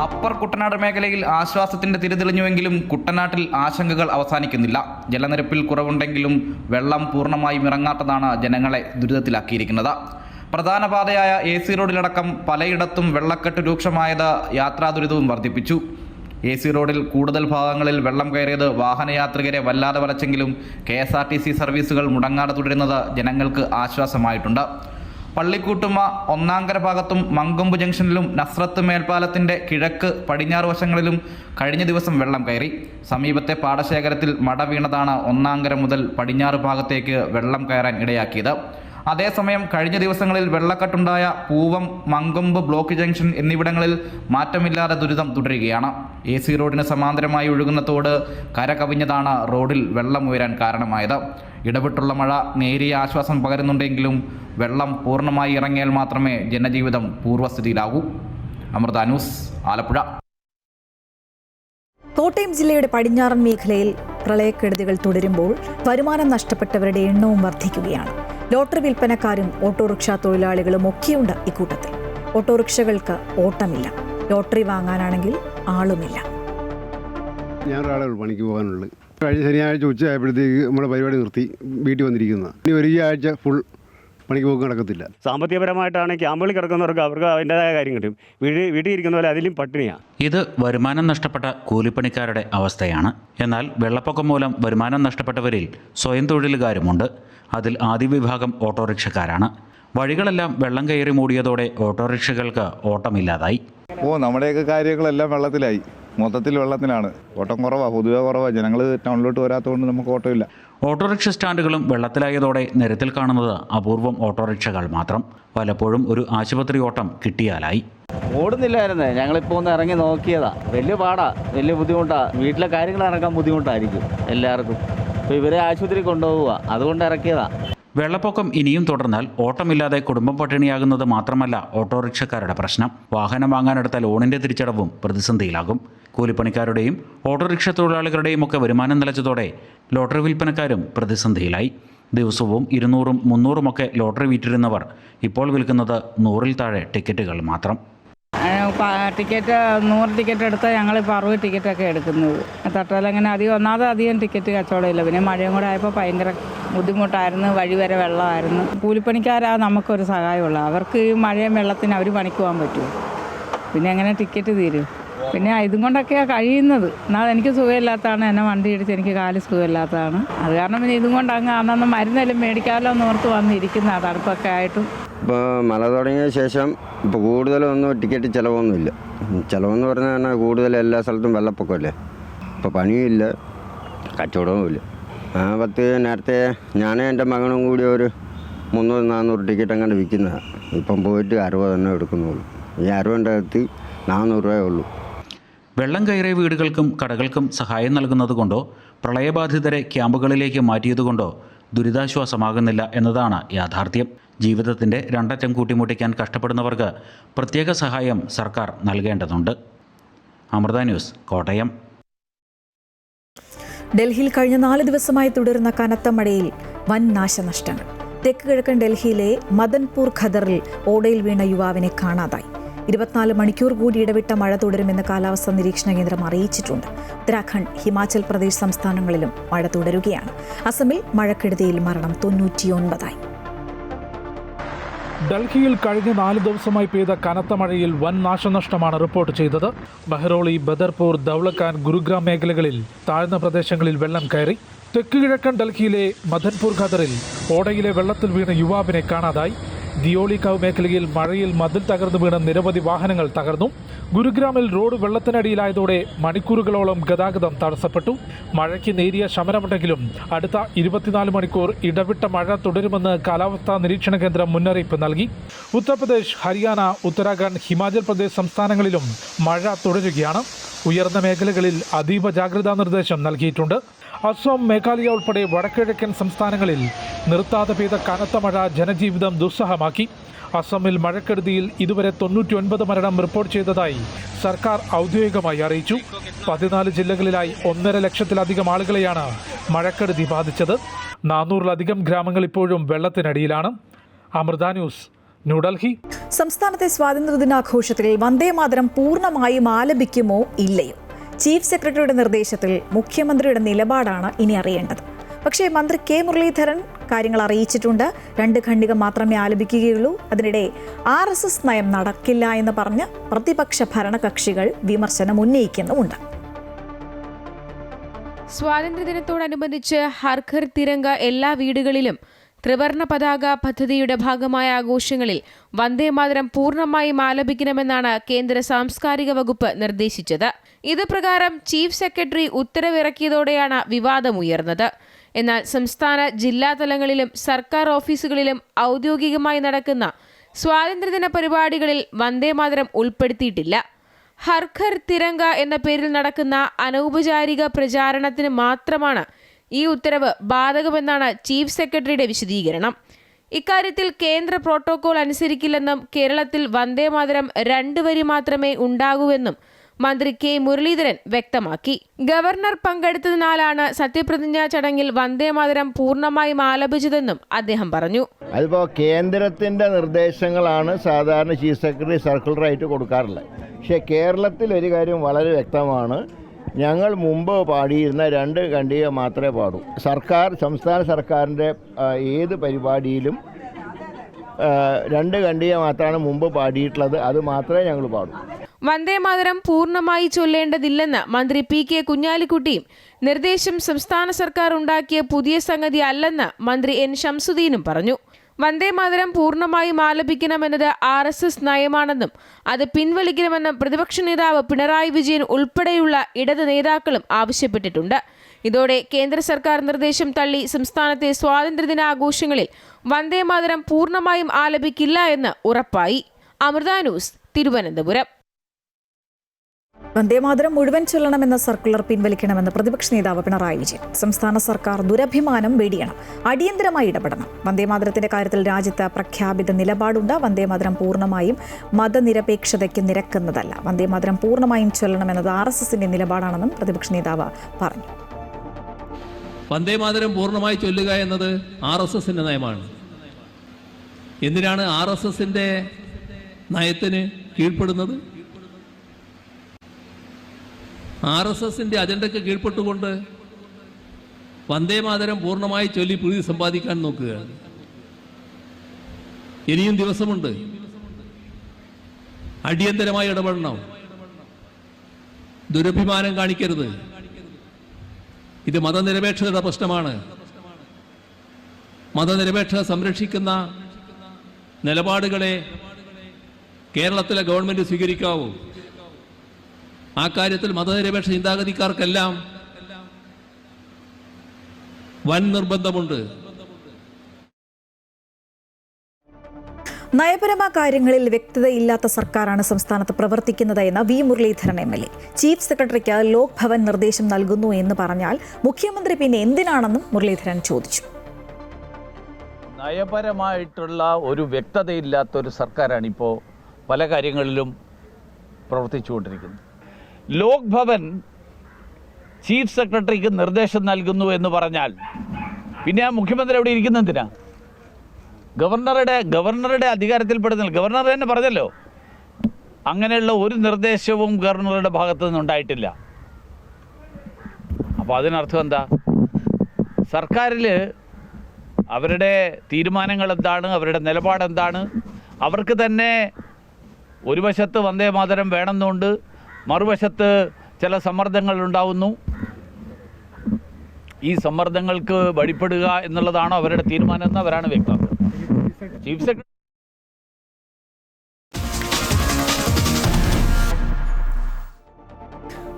അപ്പർ കുട്ടനാട് മേഖലയിൽ ആശ്വാസത്തിന്റെ തിരിതെളിഞ്ഞുവെങ്കിലും കുട്ടനാട്ടിൽ ആശങ്കകൾ അവസാനിക്കുന്നില്ല. ജലനിരപ്പിൽ കുറവുണ്ടെങ്കിലും വെള്ളം പൂർണ്ണമായും ഇറങ്ങാത്തതാണ് ജനങ്ങളെ ദുരിതത്തിലാക്കിയിരിക്കുന്നത്. പ്രധാന പാതയായ AC റോഡിലടക്കം പലയിടത്തും വെള്ളക്കെട്ട് രൂക്ഷമായത് യാത്രാ ദുരിതവും വർദ്ധിപ്പിച്ചു. AC റോഡിൽ കൂടുതൽ ഭാഗങ്ങളിൽ വെള്ളം കയറിയത് വാഹനയാത്രികരെ വല്ലാതെ വലച്ചെങ്കിലും KSRTC സർവീസുകൾ മുടങ്ങാതെ തുടരുന്നത് ജനങ്ങൾക്ക് ആശ്വാസമായിട്ടുണ്ട്. പള്ളിക്കൂട്ടുമ്മ, ഒന്നാങ്കര ഭാഗത്തും മങ്കൊമ്പ് ജംഗ്ഷനിലും നസ്രത്ത് മേൽപ്പാലത്തിന്റെ കിഴക്ക് പടിഞ്ഞാറ് വശങ്ങളിലും കഴിഞ്ഞ ദിവസം വെള്ളം കയറി. സമീപത്തെ പാടശേഖരത്തിൽ മട വീണതാണ് ഒന്നാങ്കര മുതൽ പടിഞ്ഞാറ് ഭാഗത്തേക്ക് വെള്ളം കയറാൻ ഇടയാക്കിയത്. അതേസമയം കഴിഞ്ഞ ദിവസങ്ങളിൽ വെള്ളക്കെട്ടുണ്ടായ പൂവം, മങ്കൊമ്പ് ബ്ലോക്ക് ജംഗ്ഷൻ എന്നിവിടങ്ങളിൽ മാറ്റമില്ലാതെ ദുരിതം തുടരുകയാണ്. AC റോഡിന് സമാന്തരമായി ഒഴുകുന്ന തോട് കര കവിഞ്ഞതാണ് റോഡിൽ വെള്ളം ഉയരാൻ കാരണമായത്. ഇടവിട്ടുള്ള മഴ നേരിയ ആശ്വാസം പകരുന്നുണ്ടെങ്കിലും വെള്ളം പൂർണ്ണമായി ഇറങ്ങിയാൽ മാത്രമേ ജനജീവിതം പൂർവ്വസ്ഥിതിയിലാകൂ. അമൃത ന്യൂസ്, ആലപ്പുഴ. കോട്ടയം ജില്ലയുടെ പടിഞ്ഞാറൻ മേഖലയിൽ പ്രളയക്കെടുതികൾ തുടരുമ്പോൾ വരുമാനം നഷ്ടപ്പെട്ടവരുടെ എണ്ണവും വർദ്ധിക്കുകയാണ്. ലോട്ടറി വിൽപ്പനക്കാരും ഓട്ടോറിക്ഷ തൊഴിലാളികളും ഒക്കെയുണ്ട് ഇക്കൂട്ടത്തിൽ. ഓട്ടോറിക്ഷകൾക്ക് ഓട്ടമില്ല, ലോട്ടറി വാങ്ങാനാണെങ്കിൽ ആളുമില്ല. ഞാനൊരാളെ പണിക്ക് പോകാനുള്ളത്. കഴിഞ്ഞ ശനിയാഴ്ച ഉച്ചയായപ്പോഴത്തേക്ക് നമ്മുടെ പരിപാടി നിർത്തി വീട്ടിൽ വന്നിരിക്കുന്നത്. ഇനി ഒരു ഈ ആഴ്ച ഫുൾ പണിക്ക് പോക്ക് നടക്കത്തില്ല. സാമ്പത്തികപരമായിട്ടാണ് ക്യാമ്പുകളിൽ കിടക്കുന്നവർക്ക് അവർക്ക് അതിൻ്റെതായ കാര്യം കിട്ടും. വീട്ടിൽ ഇരിക്കുന്ന പോലെ അതിലും പട്ടിണിയാണ്. ഇത് വരുമാനം നഷ്ടപ്പെട്ട കൂലിപ്പണിക്കാരുടെ അവസ്ഥയാണ്. എന്നാൽ വെള്ളപ്പൊക്കം മൂലം വരുമാനം നഷ്ടപ്പെട്ടവരിൽ സ്വയം തൊഴിലുകാരുമുണ്ട്. അതിൽ ആദ്യ വിഭാഗം ഓട്ടോറിക്ഷക്കാരാണ്. വഴികളെല്ലാം വെള്ളം കയറി മൂടിയതോടെ ഓട്ടോറിക്ഷകൾക്ക് ഓട്ടമില്ലാതായി. നമ്മുടെയൊക്കെ കാര്യങ്ങളെല്ലാം വെള്ളത്തിലായി. മൊത്തത്തിൽ വെള്ളത്തിലാണ്. ഓട്ടം കുറവാണ്, പൊതുവെ കുറവാണ്. ജനങ്ങൾ ടൗണിലോട്ട് വരാത്തതുകൊണ്ട് നമുക്ക് ഓട്ടമില്ല. ഓട്ടോറിക്ഷ സ്റ്റാൻഡുകളും വെള്ളത്തിലായതോടെ നിരത്തിൽ കാണുന്നത് അപൂർവം ഓട്ടോറിക്ഷകൾ മാത്രം. പലപ്പോഴും ഒരു ആശുപത്രി ഓട്ടം കിട്ടിയാലായി. ഓടുന്നില്ലായിരുന്നേ, ഞങ്ങളിപ്പോൾ ഒന്ന് ഇറങ്ങി നോക്കിയതാ. വലിയ പാടാ, വലിയ ബുദ്ധിമുട്ടാണ്. വീട്ടിലെ കാര്യങ്ങൾ ഇറക്കാൻ ബുദ്ധിമുട്ടായിരിക്കും എല്ലാവർക്കും. അപ്പോൾ ഇവരെ ആശുപത്രി കൊണ്ടുപോവുക, അതുകൊണ്ട് ഇറക്കിയതാ. വെള്ളപ്പൊക്കം ഇനിയും തുടർന്നാൽ ഓട്ടമില്ലാതെ കുടുംബം പട്ടിണിയാകുന്നത് മാത്രമല്ല ഓട്ടോറിക്ഷക്കാരുടെ പ്രശ്നം. വാഹനം വാങ്ങാനെടുത്ത ലോണിന്റെ തിരിച്ചടവും പ്രതിസന്ധിയിലാകും. കൂലിപ്പണിക്കാരുടെയും ഓട്ടോറിക്ഷ തൊഴിലാളികളുടെയും ഒക്കെ വരുമാനം നിലച്ചതോടെ ലോട്ടറി വിൽപ്പനക്കാരും പ്രതിസന്ധിയിലായി. ദിവസവും 200-ഉം 300-ഉമൊക്കെ ലോട്ടറി വിറ്റിരുന്നവർ ഇപ്പോൾ വിൽക്കുന്നത് 100-ൽ താഴെ ടിക്കറ്റുകൾ മാത്രം. ടിക്കറ്റ് 100 ടിക്കറ്റ് എടുത്താൽ ഞങ്ങളിപ്പോൾ 60 ടിക്കറ്റൊക്കെ എടുക്കുന്നത്. തട്ടുകലങ്ങനെ അധികം ടിക്കറ്റ് കച്ചവടമില്ല. പിന്നെ മഴയും കൂടെ ആയപ്പോൾ ഭയങ്കര ബുദ്ധിമുട്ടായിരുന്നു. വഴി വരെ വെള്ളമായിരുന്നു. കൂലിപ്പണിക്കാരാ നമുക്കൊരു സഹായമുള്ളത്. അവർക്ക് ഈ മഴയും വെള്ളത്തിന് അവർ പണിക്ക് പോകാൻ പറ്റുമോ? പിന്നെ എങ്ങനെ ടിക്കറ്റ് തീരും? പിന്നെ ഇതും കൊണ്ടൊക്കെയാണ് കഴിയുന്നത്. എന്നാൽ എനിക്ക് സുഖമില്ലാത്തതാണ്, എന്നെ വണ്ടി ഇടിച്ച് എനിക്ക് കാല് സുഖമില്ലാത്തതാണ്. അത് കാരണം പിന്നെ ഇതും കൊണ്ട് അന്നന്ന് മരുന്നെല്ലാം മേടിക്കാമല്ലോ എന്നോർത്ത് വന്നിരിക്കുന്ന തണുപ്പൊക്കെ ആയിട്ടും. ഇപ്പോൾ മഴ തുടങ്ങിയ ശേഷം ഇപ്പോൾ കൂടുതലൊന്നും ടിക്കറ്റ് ചിലവൊന്നുമില്ല. ചിലവെന്ന് പറഞ്ഞാൽ കൂടുതൽ എല്ലാ സ്ഥലത്തും വെള്ളപ്പൊക്കമല്ലേ. ഇപ്പോൾ പണിയുമില്ല, കച്ചവടവുമില്ല. നേരത്തെ ഞാനും എൻ്റെ മകനും കൂടി ഒരു 300-400 ടിക്കറ്റ് അങ്ങനെ വിൽക്കുന്നതാണ്. ഇപ്പം പോയിട്ട് 60 തന്നെ എടുക്കുന്നുള്ളൂ. ഈ 60ൻ്റെ അകത്ത് 400 രൂപയേ ഉള്ളൂ. വെള്ളം കയറിയ വീടുകൾക്കും കടകൾക്കും സഹായം നൽകുന്നതുകൊണ്ടോ പ്രളയബാധിതരെ ക്യാമ്പുകളിലേക്ക് മാറ്റിയതുകൊണ്ടോ ദുരിതാശ്വാസമാകുന്നില്ല എന്നതാണ് യാഥാർത്ഥ്യം. ജീവിതത്തിൻ്റെ രണ്ടറ്റം കൂട്ടിമുട്ടിക്കാൻ കഷ്ടപ്പെടുന്നവർക്ക് പ്രത്യേക സഹായം സർക്കാർ നൽകേണ്ടതുണ്ട്. അമൃത ന്യൂസ്, കോട്ടയം. ഡൽഹിയിൽ കഴിഞ്ഞ 4 ദിവസമായി തുടരുന്ന കനത്ത മഴയിൽ വൻ നാശനഷ്ടങ്ങൾ. തെക്ക് കിഴക്കൻ ഡൽഹിയിലെ മദൻപൂർ ഖദറിൽ ഓടയിൽ വീണ യുവാവിനെ കാണാതായി. 24 മണിക്കൂർ കൂടി ഇടവിട്ട മഴ തുടരുമെന്ന് കാലാവസ്ഥാ നിരീക്ഷണ കേന്ദ്രം അറിയിച്ചിട്ടുണ്ട്. ഉത്തരാഖണ്ഡ്, ഹിമാചൽ പ്രദേശ് സംസ്ഥാനങ്ങളിലും മഴ തുടരുകയാണ്. അസമിൽ മഴക്കെടുതിയിൽ മരണം 99ആയി. ഡൽഹിയിൽ കഴിഞ്ഞ 4 ദിവസമായി പെയ്ത കനത്ത മഴയിൽ വൻ നാശനഷ്ടമാണ് റിപ്പോർട്ട് ചെയ്തത്. മെഹ്റോളി, ബദർപൂർ, ദൗളക്കാൻ, ഗുരുഗ്രാം മേഖലകളിൽ താഴ്ന്ന പ്രദേശങ്ങളിൽ വെള്ളം കയറി. തെക്ക് കിഴക്കൻ ഡൽഹിയിലെ മദൻപൂർ ഖദറിൽ ഓടയിലെ വെള്ളത്തിൽ വീണ യുവാവിനെ കാണാതായി. ദിയോളിക്കാവ് മേഖലയിൽ മഴയിൽ മതിൽ തകർന്നു വീണ നിരവധി വാഹനങ്ങൾ തകർന്നു. ഗുരുഗ്രാമിൽ റോഡ് വെള്ളത്തിനടിയിലായതോടെ മണിക്കൂറുകളോളം ഗതാഗതം തടസ്സപ്പെട്ടു. മഴയ്ക്ക് നേരിയ ശമനമുണ്ടെങ്കിലും അടുത്ത 24 മണിക്കൂർ ഇടവിട്ട മഴ തുടരുമെന്ന് കാലാവസ്ഥാ നിരീക്ഷണ കേന്ദ്രം മുന്നറിയിപ്പ് നൽകി. ഉത്തർപ്രദേശ്, ഹരിയാന, ഉത്തരാഖണ്ഡ്, ഹിമാചൽ പ്രദേശ് സംസ്ഥാനങ്ങളിലും മഴ തുടരുകയാണ്. ഉയർന്ന മേഖലകളിൽ അതീവ ജാഗ്രതാ നിർദ്ദേശം നൽകിയിട്ടുണ്ട്. അസം, മേഘാലയ ഉൾപ്പെടെ വടക്കിഴക്കൻ സംസ്ഥാനങ്ങളിൽ നിർത്താതെ പെയ്ത കനത്ത മഴ ജനജീവിതം ദുസ്സഹമാക്കി. അസമിൽ മഴക്കെടുതിയിൽ ഇതുവരെ 99 മരണം റിപ്പോർട്ട് ചെയ്തതായി സർക്കാർ ഔദ്യോഗികമായി അറിയിച്ചു. 14 ജില്ലകളിലായി 1.5 ലക്ഷത്തിലധികം ആളുകളെയാണ് മഴക്കെടുതി ബാധിച്ചത്. 400-ലധികം ഗ്രാമങ്ങൾ ഇപ്പോഴും വെള്ളത്തിനടിയിലാണ്. അമൃത ന്യൂസ്, ന്യൂഡൽഹി. സംസ്ഥാനത്തെ സ്വാതന്ത്ര്യദിനാഘോഷത്തിൽ വന്ദേമാതരം പൂർണ്ണമായും ആലപിക്കുമോ ഇല്ലയോ? ചീഫ് സെക്രട്ടറിയുടെ നിർദ്ദേശത്തിൽ മുഖ്യമന്ത്രിയുടെ നിലപാടാണ് ഇനി അറിയേണ്ടത്. പക്ഷേ മന്ത്രി കെ മുരളീധരൻ കാര്യങ്ങൾ അറിയിച്ചിട്ടുണ്ട്. 2 ഖണ്ഡിക മാത്രമേ ആലപിക്കുകയുള്ളൂ. അതിനിടെ RSS നയം നടക്കില്ല എന്ന് പറഞ്ഞ് പ്രതിപക്ഷ ഭരണകക്ഷികൾ വിമർശനം ഉന്നയിക്കുന്നുമുണ്ട്. സ്വാതന്ത്ര്യദിനത്തോടനുബന്ധിച്ച് ഹർ ഘർ തിരംഗ എല്ലാ വീടുകളിലും ത്രിവർണ പതാക പദ്ധതിയുടെ ഭാഗമായ ആഘോഷങ്ങളിൽ വന്ദേമാതരം പൂർണ്ണമായും ആലപിക്കണമെന്നാണ് കേന്ദ്ര സാംസ്കാരിക വകുപ്പ് നിർദ്ദേശിച്ചത്. ഇത് പ്രകാരം ചീഫ് സെക്രട്ടറി ഉത്തരവിറക്കിയതോടെയാണ് വിവാദമുയർന്നത്. എന്നാൽ സംസ്ഥാന ജില്ലാ തലങ്ങളിലും സർക്കാർ ഓഫീസുകളിലും ഔദ്യോഗികമായി നടക്കുന്ന സ്വാതന്ത്ര്യദിന പരിപാടികളിൽ വന്ദേമാതരം ഉൾപ്പെടുത്തിയിട്ടില്ല. ഹർ ഘർ തിരംഗ എന്ന പേരിൽ നടക്കുന്ന അനൗപചാരിക പ്രചാരണത്തിന് മാത്രമാണ് ഈ ഉത്തരവ് ബാധകമെന്നാണ് ചീഫ് സെക്രട്ടറിയുടെ വിശദീകരണം. ഇക്കാര്യത്തിൽ കേന്ദ്ര പ്രോട്ടോകോൾ അനുസരിക്കില്ലെന്നും കേരളത്തിൽ വന്ദേമാതരം 2 വരി മാത്രമേ ഉണ്ടാകൂവെന്നും മന്ത്രി കെ മുരളീധരൻ വ്യക്തമാക്കി. ഗവർണർ പങ്കെടുത്തതിനാലാണ് സത്യപ്രതിജ്ഞാ ചടങ്ങിൽ വന്ദേമാതരം പൂർണ്ണമായും ആലപിച്ചതെന്നും അദ്ദേഹം പറഞ്ഞു. അതിപ്പോൾ കേന്ദ്രത്തിൻ്റെ നിർദ്ദേശങ്ങളാണ് സാധാരണ ചീഫ് സെക്രട്ടറി സർക്കുലറായിട്ട് കൊടുക്കാറുള്ളത്. പക്ഷേ കേരളത്തിൽ ഒരു കാര്യം വളരെ വ്യക്തമാണ്. ഞങ്ങൾ മുമ്പ് പാടിയിരുന്ന 2 ഖണ്ഡിക മാത്രമേ പാടൂ. സംസ്ഥാന സർക്കാരിൻ്റെ ഏത് പരിപാടിയിലും 2 ഖണ്ഡിക മാത്രമാണ് മുമ്പ് പാടിയിട്ടുള്ളത്. അത് മാത്രമേ ഞങ്ങൾ പാടൂ. വന്ദേമാതരം പൂർണ്ണമായി ചൊല്ലേണ്ടതില്ലെന്ന് മന്ത്രി PK കുഞ്ഞാലിക്കുട്ടിയും നിർദ്ദേശം സംസ്ഥാന സർക്കാർ ഉണ്ടാക്കിയ പുതിയ സംഗതി അല്ലെന്ന് മന്ത്രി N ശംസുദ്ദീനും പറഞ്ഞു. വന്ദേമാതരം പൂർണ്ണമായും ആലപിക്കണമെന്നത് RSS നയമാണെന്നും അത് പിൻവലിക്കണമെന്നും പ്രതിപക്ഷ നേതാവ് പിണറായി വിജയൻ ഉൾപ്പെടെയുള്ള ഇടത് നേതാക്കളും ആവശ്യപ്പെട്ടിട്ടുണ്ട്. ഇതോടെ കേന്ദ്ര സർക്കാർ നിർദ്ദേശം തള്ളി സംസ്ഥാനത്തെ സ്വാതന്ത്ര്യദിനാഘോഷങ്ങളിൽ വന്ദേമാതരം പൂർണ്ണമായും ആലപിക്കില്ല എന്ന് ഉറപ്പായി. അമൃത ന്യൂസ്, തിരുവനന്തപുരം. വന്ദേമാതരം മുഴുവൻ ചൊല്ലണമെന്ന സർക്കുലർ പിൻവലിക്കണമെന്ന് പ്രതിപക്ഷ നേതാവ് പിണറായി വിജയൻ. സംസ്ഥാന സർക്കാർ ദുരഭിമാനം വെടിയണം, അടിയന്തരമായി ഇടപെടണം. വന്ദേമാതരത്തിന്റെ കാര്യത്തിൽ രാജ്യത്ത് പ്രഖ്യാപിത നിലപാടുണ്ട്. വന്ദേമാതരം പൂർണ്ണമായും മതനിരപേക്ഷതയ്ക്ക് നിരക്കുന്നതല്ല. വന്ദേമാതരം പൂർണ്ണമായും ചൊല്ലണമെന്നത് RSSന്റെ നിലപാടാണെന്നും പ്രതിപക്ഷ നേതാവ് പറഞ്ഞു. വന്ദേമാതരം പൂർണ്ണമായി ചൊല്ലുക എന്നത് RSSന്റെ നയമാണ്. എന്തിനാണ് RSSന്റെ നയത്തിന് കീഴ്പ്പെടുന്നത്? RSSന്റെ അജണ്ടയ്ക്ക് കീഴ്പ്പെട്ടുകൊണ്ട് വന്ദേമാതരം പൂർണ്ണമായി ചൊല്ലി പ്രീതി സമ്പാദിക്കാൻ നോക്കുകയാണ്. ഇനിയും ദിവസമുണ്ട്. അടിയന്തരമായി ഇടപെടണം. ദുരഭിമാനം കാണിക്കരുത്. ഇത് മതനിരപേക്ഷതയുടെ പ്രശ്നമാണ്. മതനിരപേക്ഷത സംരക്ഷിക്കുന്ന നിലപാടുകളെ കേരളത്തിലെ ഗവൺമെന്റ് സ്വീകരിക്കാവൂ. ആ കാര്യത്തിൽ മതനിരപേക്ഷ ചിന്താഗതിക്കാർക്കെല്ലാം വൻ നിർബന്ധമുണ്ട്. നയപരമായ കാര്യങ്ങളിൽ വ്യക്തതയില്ലാത്ത സർക്കാരാണ് സംസ്ഥാനത്ത് പ്രവർത്തിക്കുന്നത് എന്ന് V മുരളീധരൻ MLA. ചീഫ് സെക്രട്ടറിക്ക് ലോക് ഭവൻ നിർദ്ദേശം നൽകുന്നു എന്ന് പറഞ്ഞാൽ മുഖ്യമന്ത്രി പിന്നെ എന്തിനാണെന്നും മുരളീധരൻ ചോദിച്ചു. നയപരമായിട്ടുള്ള ഒരു വ്യക്തതയില്ലാത്തൊരു സർക്കാരാണ് ഇപ്പോൾ പല കാര്യങ്ങളിലും പ്രവർത്തിച്ചുകൊണ്ടിരിക്കുന്നത്. ലോക് ഭവൻ ചീഫ് സെക്രട്ടറിക്ക് നിർദ്ദേശം നൽകുന്നു എന്ന് പറഞ്ഞാൽ പിന്നെ ആ മുഖ്യമന്ത്രി അവിടെ ഇരിക്കുന്നതിനാ? ഗവർണറുടെ അധികാരത്തിൽപ്പെടുന്നില്ല. ഗവർണർ തന്നെ പറഞ്ഞല്ലോ, അങ്ങനെയുള്ള ഒരു നിർദ്ദേശവും ഗവർണറുടെ ഭാഗത്തു നിന്നുണ്ടായിട്ടില്ല. അപ്പോൾ അതിനർത്ഥം എന്താ? സർക്കാരിൽ അവരുടെ തീരുമാനങ്ങൾ എന്താണ്, അവരുടെ നിലപാടെന്താണ്? അവർക്ക് തന്നെ ഒരു വശത്ത് വന്ദേമാതരം വേണമെന്നുണ്ട്, മറുവശത്ത് ചില സമ്മർദ്ദങ്ങൾ ഉണ്ടാവുന്നു. ഈ സമ്മർദ്ദങ്ങൾക്ക് വഴിപ്പെടുക എന്നുള്ളതാണോ അവരുടെ തീരുമാനം എന്ന് അവരാണ് വ്യക്തമാക്കുന്നത്. ചീഫ് സെക്രട്ടറി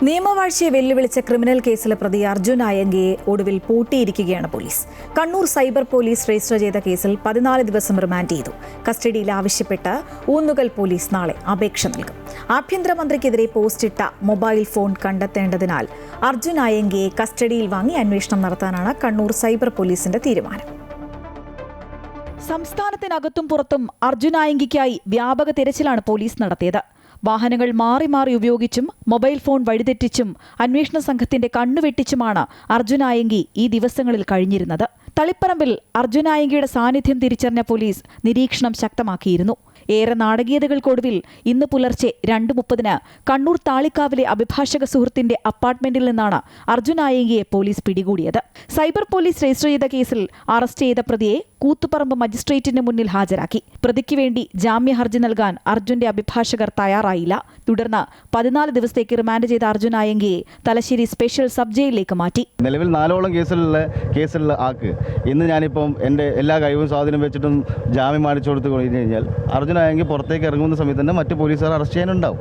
നിയമവാഴ്ചയെ വെല്ലുവിളിച്ച ക്രിമിനൽ കേസിലെ പ്രതി അർജുൻ അയങ്കയെ ഒടുവിൽ പൂട്ടിയിരിക്കുകയാണ് police. Kannur cyber police register ചെയ്ത കേസിൽ 14 ദിവസം റിമാൻഡ് ചെയ്തു. കസ്റ്റഡിയിൽ ആവശ്യപ്പെട്ട് ഊന്നുകൽ പോലീസ് നാളെ അപേക്ഷ നൽകും. ആഭ്യന്തരമന്ത്രിക്കെതിരെ പോസ്റ്റിട്ട മൊബൈൽ ഫോൺ കണ്ടെത്തേണ്ടതിനാൽ അർജുൻ അയങ്കയെ കസ്റ്റഡിയിൽ വാങ്ങി അന്വേഷണം നടത്താനാണ് കണ്ണൂർ സൈബർ പോലീസിന്റെ തീരുമാനം. സംസ്ഥാനത്തിനകത്തും പുറത്തും അർജുൻ അയങ്കിക്കായി വ്യാപക തിരച്ചിലാണ് പോലീസ് നടത്തിയത്. വാഹനങ്ങൾ മാറി മാറി ഉപയോഗിച്ചും മൊബൈൽ ഫോൺ വഴിതെറ്റിച്ചും അന്വേഷണ സംഘത്തിന്റെ കണ്ണുവെട്ടിച്ചുമാണ് അർജുൻ ആയങ്കി ഈ ദിവസങ്ങളിൽ കഴിഞ്ഞിരുന്നത്. തളിപ്പറമ്പിൽ അർജുൻ ആയങ്കിയുടെ സാന്നിധ്യം തിരിച്ചറിഞ്ഞ പോലീസ് നിരീക്ഷണം ശക്തമാക്കിയിരുന്നു. ഏറെ നാടകീയതകൾക്കൊടുവിൽ ഇന്ന് പുലർച്ചെ 2:30 കണ്ണൂർ താളിക്കാവിലെ അഭിഭാഷക സുഹൃത്തിന്റെ അപ്പാർട്ട്മെന്റിൽ നിന്നാണ് അർജുൻ ആയങ്കിയെ പോലീസ് പിടികൂടിയത്. സൈബർ പോലീസ് രജിസ്റ്റർ ചെയ്ത കേസിൽ അറസ്റ്റ് ചെയ്ത പ്രതിയെ കൂത്തുപറമ്പ് മജിസ്ട്രേറ്റിന് മുന്നിൽ ഹാജരാക്കി. പ്രതിക്ക് വേണ്ടി ജാമ്യ ഹർജി നൽകാൻ അർജുന്റെ അഭിഭാഷകർ തയ്യാറായില്ല. തുടർന്ന് 14 ദിവസത്തേക്ക് റിമാൻഡ് ചെയ്ത അർജുൻ ആയങ്കിയെ തലശ്ശേരി സ്പെഷ്യൽ സബ് ജയിലിലേക്ക് മാറ്റി. നിലവിൽ 4ഓളം കേസുള്ള ആക്ക് ഇന്ന് ഞാനിപ്പം എൻ്റെ എല്ലാ കഴിവും സ്വാധീനം വെച്ചിട്ടും ജാമ്യം മാനിച്ചു കൊടുത്തു കഴിഞ്ഞാൽ അർജുൻ ആയെങ്കിൽ പുറത്തേക്ക് ഇറങ്ങുന്ന സമയത്ത് തന്നെ മറ്റു പോലീസുകാർ അറസ്റ്റ് ചെയ്യാനുണ്ടാവും.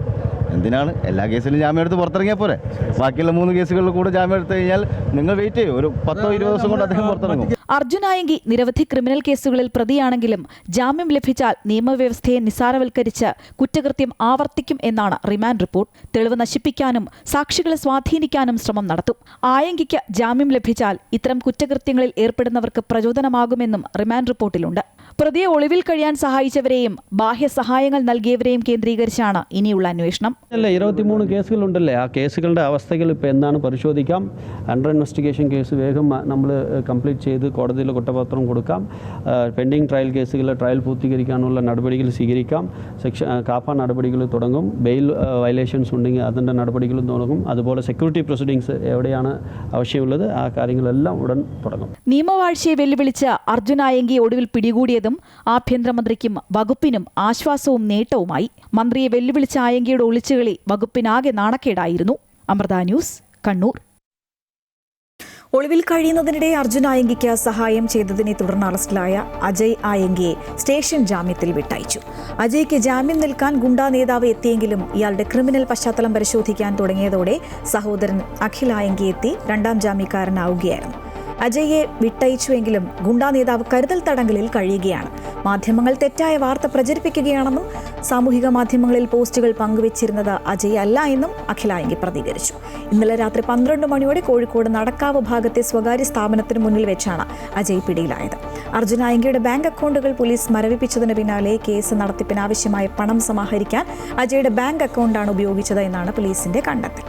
എന്തിനാണ് എല്ലാ കേസിലും ജാമ്യം എടുത്ത് പുറത്തിറങ്ങിയാൽ പോരെ? ബാക്കിയുള്ള 3 കേസുകളിൽ കൂടെ ജാമ്യം എടുത്തു കഴിഞ്ഞാൽ നിങ്ങൾ വെയിറ്റ് ചെയ്യും, ഒരു 10-20 ദിവസം കൊണ്ട് അദ്ദേഹം പുറത്തിറങ്ങും. അർജുൻ ആയങ്കി നിരവധി ക്രിമിനൽ കേസുകളിൽ പ്രതിയാണെങ്കിലും ജാമ്യം ലഭിച്ചാൽ നിയമവ്യവസ്ഥയെ നിസ്സാരവൽക്കരിച്ച് കുറ്റകൃത്യം ആവർത്തിക്കും എന്നാണ് റിമാൻഡ് റിപ്പോർട്ട്. തെളിവ് നശിപ്പിക്കാനും സാക്ഷികളെ സ്വാധീനിക്കാനും ശ്രമം നടത്തും. ആയങ്കിക്ക് ജാമ്യം ലഭിച്ചാൽ ഇത്തരം കുറ്റകൃത്യങ്ങളിൽ ഏർപ്പെടുന്നവർക്ക് പ്രചോദനമാകുമെന്നും റിമാൻഡ് റിപ്പോർട്ടിലുണ്ട്. പ്രതിയെ ഒളിവിൽ കഴിയാൻ സഹായിച്ചവരെയും ബാഹ്യ സഹായങ്ങൾ നൽകിയവരെയും കേന്ദ്രീകരിച്ചാണ് ഇനിയുള്ള അന്വേഷണം. 23 കേസുകളുണ്ടല്ലേ, ആ കേസുകളുടെ അവസ്ഥകൾ ഇപ്പോൾ എന്താണ് പരിശോധിക്കാം. അണ്ടർ ഇൻവെസ്റ്റിഗേഷൻ കേസ് വേഗം നമ്മൾ കംപ്ലീറ്റ് ചെയ്ത് കോടതിയിൽ കുറ്റപത്രം കൊടുക്കാം. പെൻഡിങ് ട്രയൽ കേസുകൾ ട്രയൽ പൂർത്തീകരിക്കാനുള്ള നടപടികൾ സ്വീകരിക്കാം. കാപ്പ നടപടികൾ തുടങ്ങും. ബെയിൽ വയലേഷൻസ് ഉണ്ടെങ്കിൽ അതിൻ്റെ നടപടികളും തുടങ്ങും. അതുപോലെ സെക്യൂരിറ്റി പ്രൊസീഡിങ്സ് എവിടെയാണ് ആവശ്യമുള്ളത് ആ കാര്യങ്ങളെല്ലാം ഉടൻ തുടങ്ങും. നിയമവാഴ്ചയെ വെല്ലുവിളിച്ച് അർജുൻ ആയങ്കി ഒടുവിൽ പിടികൂടിയതും ആഭ്യന്തരമന്ത്രിക്കും വകുപ്പിനും ആശ്വാസവും നേട്ടവുമായി. മന്ത്രിയെ വെല്ലുവിളിച്ച ആയങ്കിയുടെ ഒളിച്ചുകളി വകുപ്പിനാകെ നാണക്കേടായിരുന്നു. അമൃത ന്യൂസ്, കണ്ണൂർ. ഒളിവിൽ കഴിയുന്നതിനിടെ അർജുൻ ആയങ്കിക്ക് സഹായം ചെയ്തതിനെ തുടർന്ന് അറസ്റ്റിലായ അജയ് ആയങ്കിയെ സ്റ്റേഷൻ ജാമ്യത്തിൽ വിട്ടയച്ചു. അജയ്ക്ക് ജാമ്യം നിൽക്കാൻ ഗുണ്ടാ നേതാവ് എത്തിയെങ്കിലും ഇയാളുടെ ക്രിമിനൽ പശ്ചാത്തലം പരിശോധിക്കാൻ തുടങ്ങിയതോടെ സഹോദരൻ അഖിൽ ആയങ്കി എത്തി 2ാം ജാമ്യക്കാരനാവുകയായിരുന്നു. അജയ്യെ വിട്ടയച്ചുവെങ്കിലും ഗുണ്ടാ നേതാവ് കരുതൽ തടങ്കലിൽ കഴിയുകയാണ്. മാധ്യമങ്ങൾ തെറ്റായ വാർത്ത പ്രചരിപ്പിക്കുകയാണെന്നും സാമൂഹിക മാധ്യമങ്ങളിൽ പോസ്റ്റുകൾ പങ്കുവച്ചിരുന്നത് അജയ് അല്ല എന്നും അഖിൽ ആയങ്കി പ്രതികരിച്ചു. ഇന്നലെ രാത്രി 12 മണിയോടെ കോഴിക്കോട് നടക്കാവ് ഭാഗത്തെ സ്വകാര്യ സ്ഥാപനത്തിന് മുന്നിൽ വെച്ചാണ് അജയ് പിടിയിലായത്. അർജുൻ ആയങ്കിയുടെ ബാങ്ക് അക്കൗണ്ടുകൾ പോലീസ് മരവിപ്പിച്ചതിന് പിന്നാലെ കേസ് നടത്തിപ്പിന് ആവശ്യമായ പണം സമാഹരിക്കാൻ അജയുടെ ബാങ്ക് അക്കൗണ്ടാണ് ഉപയോഗിച്ചത് എന്നാണ് പോലീസിന്റെ കണ്ടെത്തൽ.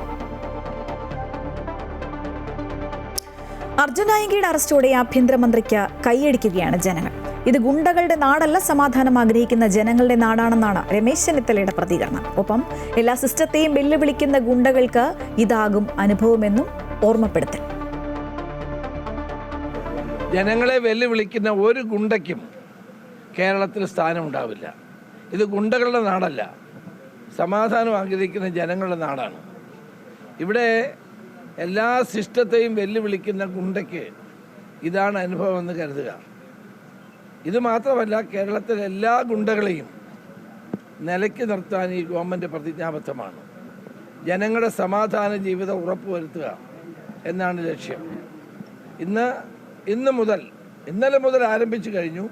അർജുൻ ആയങ്കിയുടെ അറസ്റ്റോടെ ആഭ്യന്തരമന്ത്രിക്ക് കൈയടിക്കുകയാണ് ജനങ്ങൾ. ഇത് ഗുണ്ടകളുടെ നാടല്ല, സമാധാനം ആഗ്രഹിക്കുന്ന ജനങ്ങളുടെ നാടാണെന്നാണ് രമേശ് ചെന്നിത്തലയുടെ പ്രതികരണം. ഒപ്പം എല്ലാ സിസ്റ്റത്തെയും വെല്ലുവിളിക്കുന്ന ഗുണ്ടകൾക്ക് ഇതാകും അനുഭവമെന്നും ഓർമ്മപ്പെടുത്തൽ. ജനങ്ങളെ വെല്ലുവിളിക്കുന്ന ഒരു ഗുണ്ടയ്ക്കും കേരളത്തിൽ സ്ഥാനമുണ്ടാവില്ല. ഇത് ഗുണ്ടകളുടെ നാടല്ല, സമാധാനം ആഗ്രഹിക്കുന്ന ജനങ്ങളുടെ നാടാണ്. ഇവിടെ എല്ലാ സിസ്റ്റത്തെയും വെല്ലുവിളിക്കുന്ന ഗുണ്ടയ്ക്ക് ഇതാണ് അനുഭവമെന്ന് കരുതുക. ഇത് മാത്രമല്ല, കേരളത്തിലെ എല്ലാ ഗുണ്ടകളെയും നിലയ്ക്ക് നിർത്താൻ ഈ ഗവൺമെൻറ് പ്രതിജ്ഞാബദ്ധമാണ്. ജനങ്ങളുടെ സമാധാന ജീവിതം ഉറപ്പുവരുത്തുക എന്നാണ് ലക്ഷ്യം. ഇന്നലെ മുതൽ ആരംഭിച്ചു കഴിഞ്ഞു.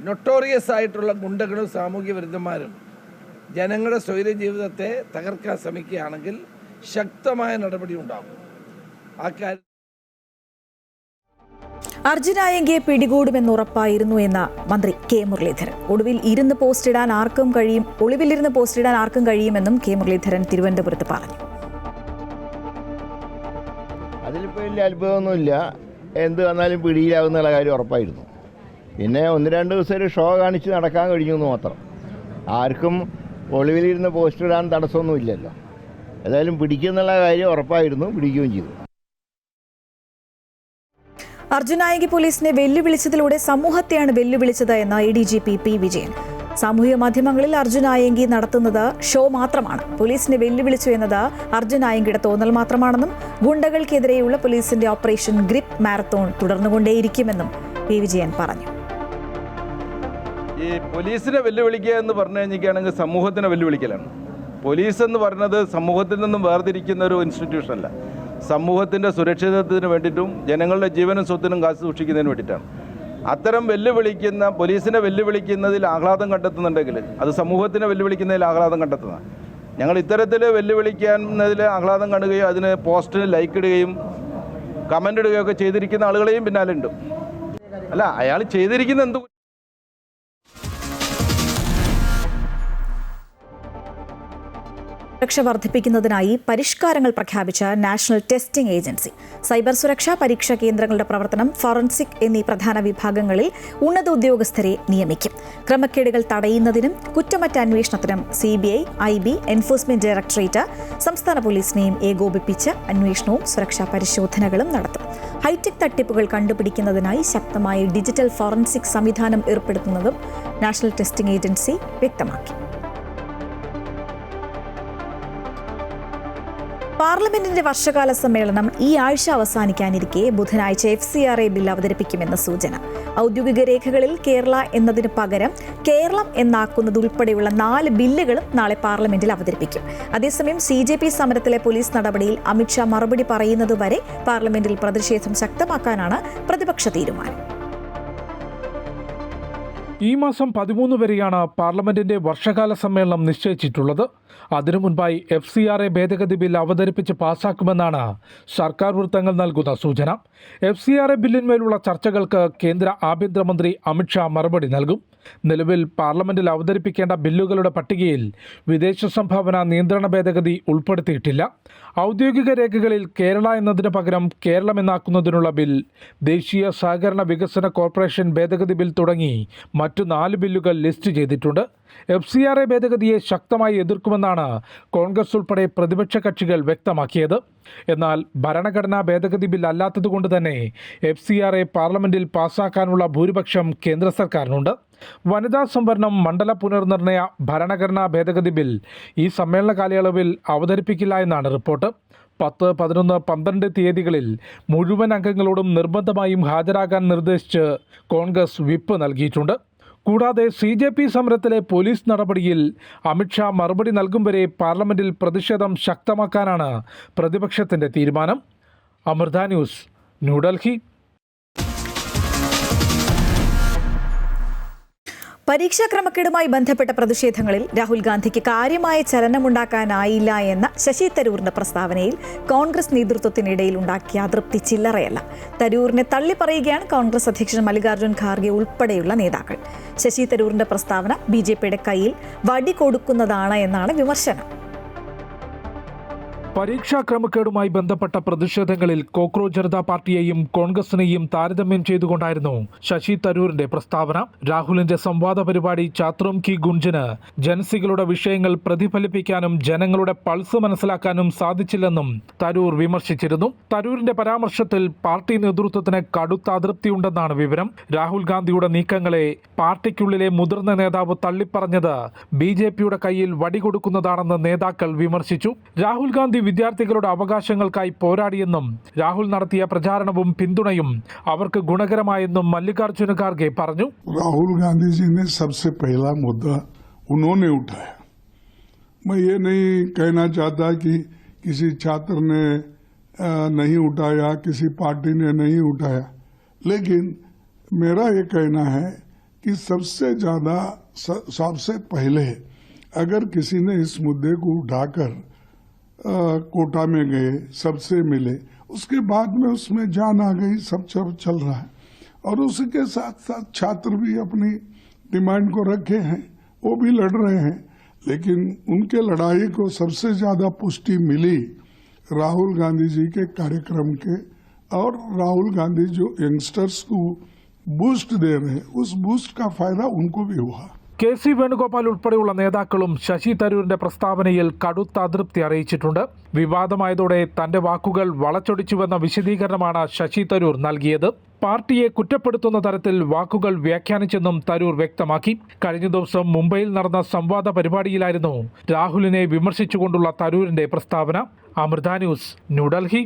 നൊട്ടോറിയസ് ആയിട്ടുള്ള ഗുണ്ടകളും സാമൂഹ്യ വിരുദ്ധന്മാരും ജനങ്ങളുടെ സ്വൈര്യ ജീവിതത്തെ തകർക്കാൻ ശ്രമിക്കുകയാണെങ്കിൽ ശക്തമായ നടപടി ഉണ്ടാകും. അർജുൻ ആയങ്കിയെ പിടികൂടുമെന്ന് ഉറപ്പായിരുന്നു എന്ന മന്ത്രി കെ മുരളീധരൻ. ഒളിവിലിരുന്ന് പോസ്റ്റിടാൻ ആർക്കും കഴിയുമെന്നും കെ മുരളീധരൻ തിരുവനന്തപുരത്ത് പറഞ്ഞു. അതിലിപ്പോൾ വലിയ അത്ഭുതമൊന്നുമില്ല. എന്ത് വന്നാലും പിടിയിലാകുന്നുള്ള കാര്യം ഉറപ്പായിരുന്നു. പിന്നെ 1-2 ദിവസം ഒരു ഷോ കാണിച്ച് നടക്കാൻ കഴിഞ്ഞു എന്ന് മാത്രം. ആർക്കും ഒളിവിലിരുന്ന് പോസ്റ്റിടാൻ തടസ്സമൊന്നുമില്ലല്ലോ. ഏതായാലും പിടിക്കുന്നുള്ള കാര്യം ഉറപ്പായിരുന്നു, പിടിക്കുകയും ചെയ്തു. അർജുൻ ആയങ്കി പോലീസിനെ വെല്ലുവിളിച്ചതിലൂടെ സമൂഹത്തെയാണ് വെല്ലുവിളിച്ചത് എന്ന ADGP P. വിജയൻ. സാമൂഹിക മാധ്യമങ്ങളിൽ അർജുൻ ആയങ്കി നടത്തുന്നത് ഷോ മാത്രമാണ്. പോലീസിനെ വെല്ലുവിളിച്ചു എന്നത് അർജുൻ ആയങ്കിയുടെ തോന്നൽ മാത്രമാണെന്നും ഗുണ്ടകൾക്കെതിരെയുള്ള പോലീസിന്റെ ഓപ്പറേഷൻ ഗ്രിപ്പ് മാരത്തോൺ തുടർന്നുകൊണ്ടേയിരിക്കുമെന്നും P. വിജയൻ പറഞ്ഞു. ഈ പോലീസിനെ വെല്ലുവിളിക്കുക എന്ന് പറഞ്ഞു കഴിഞ്ഞിരിക്കുകയാണെങ്കിൽ സമൂഹത്തിനെ വെല്ലുവിളിക്കലാണ്. പോലീസ് എന്ന് പറയുന്നത് സമൂഹത്തിൽ നിന്നും വേർതിരിക്കുന്ന ഒരു ഇൻസ്റ്റിറ്റ്യൂഷനല്ല. സമൂഹത്തിൻ്റെ സുരക്ഷിതത്വത്തിന് വേണ്ടിയിട്ടും ജനങ്ങളുടെ ജീവനും സ്വത്തിനും കാത്തു സൂക്ഷിക്കുന്നതിന് വേണ്ടിയിട്ടാണ്. അത്തരം പോലീസിനെ വെല്ലുവിളിക്കുന്നതിൽ ആഹ്ലാദം കണ്ടെത്തുന്നുണ്ടെങ്കിൽ അത് സമൂഹത്തിനെ വെല്ലുവിളിക്കുന്നതിൽ ആഹ്ലാദം കണ്ടെത്തുന്നതാണ്. ഞങ്ങൾ ഇത്തരത്തിൽ വെല്ലുവിളിക്കുന്നതിൽ ആഹ്ലാദം കാണുകയും അതിന് പോസ്റ്റിന് ലൈക്ക് ഇടുകയും കമൻ്റ് ഇടുകയൊക്കെ ചെയ്തിരിക്കുന്ന ആളുകളെയും പിന്നാലെ ഉണ്ട്. അല്ല, അയാൾ ചെയ്തിരിക്കുന്ന എന്ത് സുരക്ഷ വർദ്ധിപ്പിക്കുന്നതിനായി പരിഷ്കാരങ്ങൾ പ്രഖ്യാപിച്ച നാഷണൽ ടെസ്റ്റിംഗ് ഏജൻസി സൈബർ സുരക്ഷ, പരീക്ഷാ കേന്ദ്രങ്ങളുടെ പ്രവർത്തനം, ഫോറൻസിക് എന്നീ പ്രധാന വിഭാഗങ്ങളിൽ ഉന്നത ഉദ്യോഗസ്ഥരെ നിയമിക്കും. ക്രമക്കേടുകൾ തടയുന്നതിനും കുറ്റമറ്റ അന്വേഷണത്തിനും CBI, IB, എൻഫോഴ്സ്മെന്റ് ഡയറക്ടറേറ്റ്, സംസ്ഥാന പോലീസിനെയും ഏകോപിപ്പിച്ച് അന്വേഷണവും സുരക്ഷാ പരിശോധനകളും നടത്തും. ഹൈടെക് തട്ടിപ്പുകൾ കണ്ടുപിടിക്കുന്നതിനായി ശക്തമായ ഡിജിറ്റൽ ഫോറൻസിക് സംവിധാനം ഏർപ്പെടുത്തുന്നതും നാഷണൽ ടെസ്റ്റിംഗ് ഏജൻസി വ്യക്തമാക്കി. പാർലമെന്റിന്റെ വർഷകാല സമ്മേളനം ഈ ആഴ്ച അവസാനിക്കാനിരിക്കെ ബുധനാഴ്ച FCRA ബിൽ അവതരിപ്പിക്കുമെന്ന് സൂചന. ഔദ്യോഗിക രേഖകളിൽ കേരള എന്നതിന് പകരം കേരളം എന്നാക്കുന്നത് ഉൾപ്പെടെയുള്ള 4 ബില്ലുകളും നാളെ പാർലമെന്റിൽ അവതരിപ്പിക്കും. അതേസമയം CJP സമരത്തിലെ പോലീസ് നടപടിയിൽ അമിത്ഷാ മറുപടി പറയുന്നതുവരെ പാർലമെന്റിൽ പ്രതിഷേധം ശക്തമാക്കാനാണ് പ്രതിപക്ഷ തീരുമാനം. ഈ മാസം 13 വരെയാണ് പാർലമെന്റിന്റെ വർഷകാല സമ്മേളനം നിശ്ചയിച്ചിട്ടുള്ളത്. അതിനു മുൻപായി FCRA ഭേദഗതി ബിൽ അവതരിപ്പിച്ച് പാസാക്കുമെന്നാണ് സർക്കാർ വൃത്തങ്ങൾ നൽകുന്ന സൂചന. FCRA ബില്ലിന്മേലുള്ള ചർച്ചകൾക്ക് കേന്ദ്ര ആഭ്യന്തരമന്ത്രി അമിത്ഷാ മറുപടി നൽകും. നിലവിൽ പാർലമെന്റിൽ അവതരിപ്പിക്കേണ്ട ബില്ലുകളുടെ പട്ടികയിൽ വിദേശ സംഭാവന നിയന്ത്രണ ഭേദഗതി ഉൾപ്പെടുത്തിയിട്ടില്ല. ഔദ്യോഗിക രേഖകളിൽ കേരള എന്നതിന് പകരം കേരളം എന്നാക്കുന്നതിനുള്ള ബിൽ, ദേശീയ സഹകരണ വികസന കോർപ്പറേഷൻ ഭേദഗതി ബിൽ തുടങ്ങി മറ്റു 4 ബില്ലുകൾ ലിസ്റ്റ് ചെയ്തിട്ടുണ്ട്. FCRA ഭേദഗതിയെ ശക്തമായി എതിർക്കുമെന്നാണ് കോൺഗ്രസ് ഉൾപ്പെടെ പ്രതിപക്ഷ കക്ഷികൾ വ്യക്തമാക്കിയത്. എന്നാൽ ഭരണഘടനാ ഭേദഗതി ബിൽ അല്ലാത്തതുകൊണ്ട് തന്നെ FCRA പാർലമെന്റിൽ പാസാക്കാനുള്ള ഭൂരിപക്ഷം കേന്ദ്ര സർക്കാരിനുണ്ട്. വനിതാ സംവരണം, മണ്ഡല പുനർനിർണയ, ഭരണഘടനാ ഭേദഗതി ബിൽ ഈ സമ്മേളന കാലയളവിൽ അവതരിപ്പിക്കില്ല എന്നാണ് റിപ്പോർട്ട്. 10, 11, 12 തീയതികളിൽ മുഴുവൻ അംഗങ്ങളോടും നിർബന്ധമായും ഹാജരാകാൻ നിർദ്ദേശിച്ച് കോൺഗ്രസ് വിപ്പ് നൽകിയിട്ടുണ്ട്. കൂടാതെ CJP സമരത്തിലെ പോലീസ് നടപടിയിൽ അമിത്ഷാ മറുപടി നൽകും വരെ പാർലമെന്റിൽ പ്രതിഷേധം ശക്തമാക്കാനാണ് പ്രതിപക്ഷത്തിന്റെ തീരുമാനം. അമൃത ന്യൂസ്, ന്യൂഡൽഹി. പരീക്ഷാ ക്രമക്കേടുമായി ബന്ധപ്പെട്ട പ്രതിഷേധങ്ങളിൽ രാഹുൽ ഗാന്ധിക്ക് കാര്യമായ ചലനമുണ്ടാക്കാനായില്ല എന്ന ശശി തരൂരിന്റെ പ്രസ്താവനയിൽ കോൺഗ്രസ് നേതൃത്വത്തിനിടയിൽ ഉണ്ടാക്കിയ അതൃപ്തി ചില്ലറയല്ല. തരൂരിനെ തള്ളിപ്പറയുകയാണ് കോൺഗ്രസ് അധ്യക്ഷൻ മല്ലികാർജ്ജുൻ ഖാർഗെ ഉൾപ്പെടെയുള്ള നേതാക്കൾ. ശശി തരൂരിന്റെ പ്രസ്താവന BJPയുടെ കയ്യിൽ വടി കൊടുക്കുന്നതാണ് എന്നാണ് വിമർശനം. പരീക്ഷാ ക്രമക്കേടുമായി ബന്ധപ്പെട്ട പ്രതിഷേധങ്ങളിൽ കോക്രോച്ച് ജനതാ പാർട്ടിയെയും കോൺഗ്രസിനെയും താരതമ്യം ചെയ്തുകൊണ്ടായിരുന്നു ശശി തരൂരിന്റെ പ്രസ്താവന. രാഹുലിന്റെ സംവാദ പരിപാടി ചാത്രോം കി ഗുഞ്ചന് ജനസികളുടെ വിഷയങ്ങൾ പ്രതിഫലിപ്പിക്കാനും ജനങ്ങളുടെ പൾസ് മനസ്സിലാക്കാനും സാധിച്ചില്ലെന്നും തരൂർ വിമർശിച്ചിരുന്നു. തരൂരിന്റെ പരാമർശത്തിൽ പാർട്ടി നേതൃത്വത്തിന് കടുത്ത അതൃപ്തിയുണ്ടെന്നാണ് വിവരം. രാഹുൽ ഗാന്ധിയുടെ നീക്കങ്ങളെ പാർട്ടിക്കുള്ളിലെ മുതിർന്ന നേതാവ് തള്ളിപ്പറഞ്ഞത് BJPയുടെ കയ്യിൽ വടികൊടുക്കുന്നതാണെന്ന് നേതാക്കൾ വിമർശിച്ചു. രാഹുൽ ഗാന്ധി വിദ്യാർത്ഥികളുടെ അവകാശങ്ങൾക്കായി പോരാടിയെന്നും രാഹുൽ നടത്തിയ പ്രചാരണവും പിന്തുണയും അവർക്ക് ഗുണകരമായെന്നും മല്ലികാർജ്ജുന ഖാർഗെ പറഞ്ഞു. राहुल गांधी जी ने सबसे पहला मुद्दा उन्होंने उठाया. मैं ये नहीं कहना चाहता कि किसी छात्र ने नहीं उठाया, किसी पार्टी ने नहीं उठाया, लेकिन मेरा ये कहना है कि सबसे पहले अगर किसी ने इस मुद्दे को उठाकर कोटा में गए, सबसे मिले, उसके बाद में उसमें जान आ गई, सब चल रहा है. और उसके साथ साथ छात्र भी अपनी डिमांड को रखे हैं, वो भी लड़ रहे हैं, लेकिन उनके लड़ाई को सबसे ज्यादा पुष्टि मिली राहुल गांधी जी के कार्यक्रम के, और राहुल गांधी जो यंगस्टर्स को बूस्ट दे रहे हैं, उस बूस्ट का फायदा उनको भी हुआ. KC വേണുഗോപാൽ ഉൾപ്പെടെയുള്ള നേതാക്കളും ശശി തരൂരിന്റെ പ്രസ്താവനയിൽ കടുത്ത അതൃപ്തി അറിയിച്ചിട്ടുണ്ട്. വിവാദമായതോടെ തന്റെ വാക്കുകൾ വളച്ചൊടിച്ചുവെന്ന വിശദീകരണമാണ് ശശി തരൂർ നൽകിയത്. പാർട്ടിയെ കുറ്റപ്പെടുത്തുന്ന തരത്തിൽ വാക്കുകൾ വ്യാഖ്യാനിച്ചെന്നും തരൂർ വ്യക്തമാക്കി. കഴിഞ്ഞ ദിവസം മുംബൈയിൽ നടന്ന സംവാദ പരിപാടിയിലായിരുന്നു രാഹുലിനെ വിമർശിച്ചുകൊണ്ടുള്ള തരൂരിന്റെ പ്രസ്താവന. അമൃത ന്യൂസ്, ന്യൂഡൽഹി.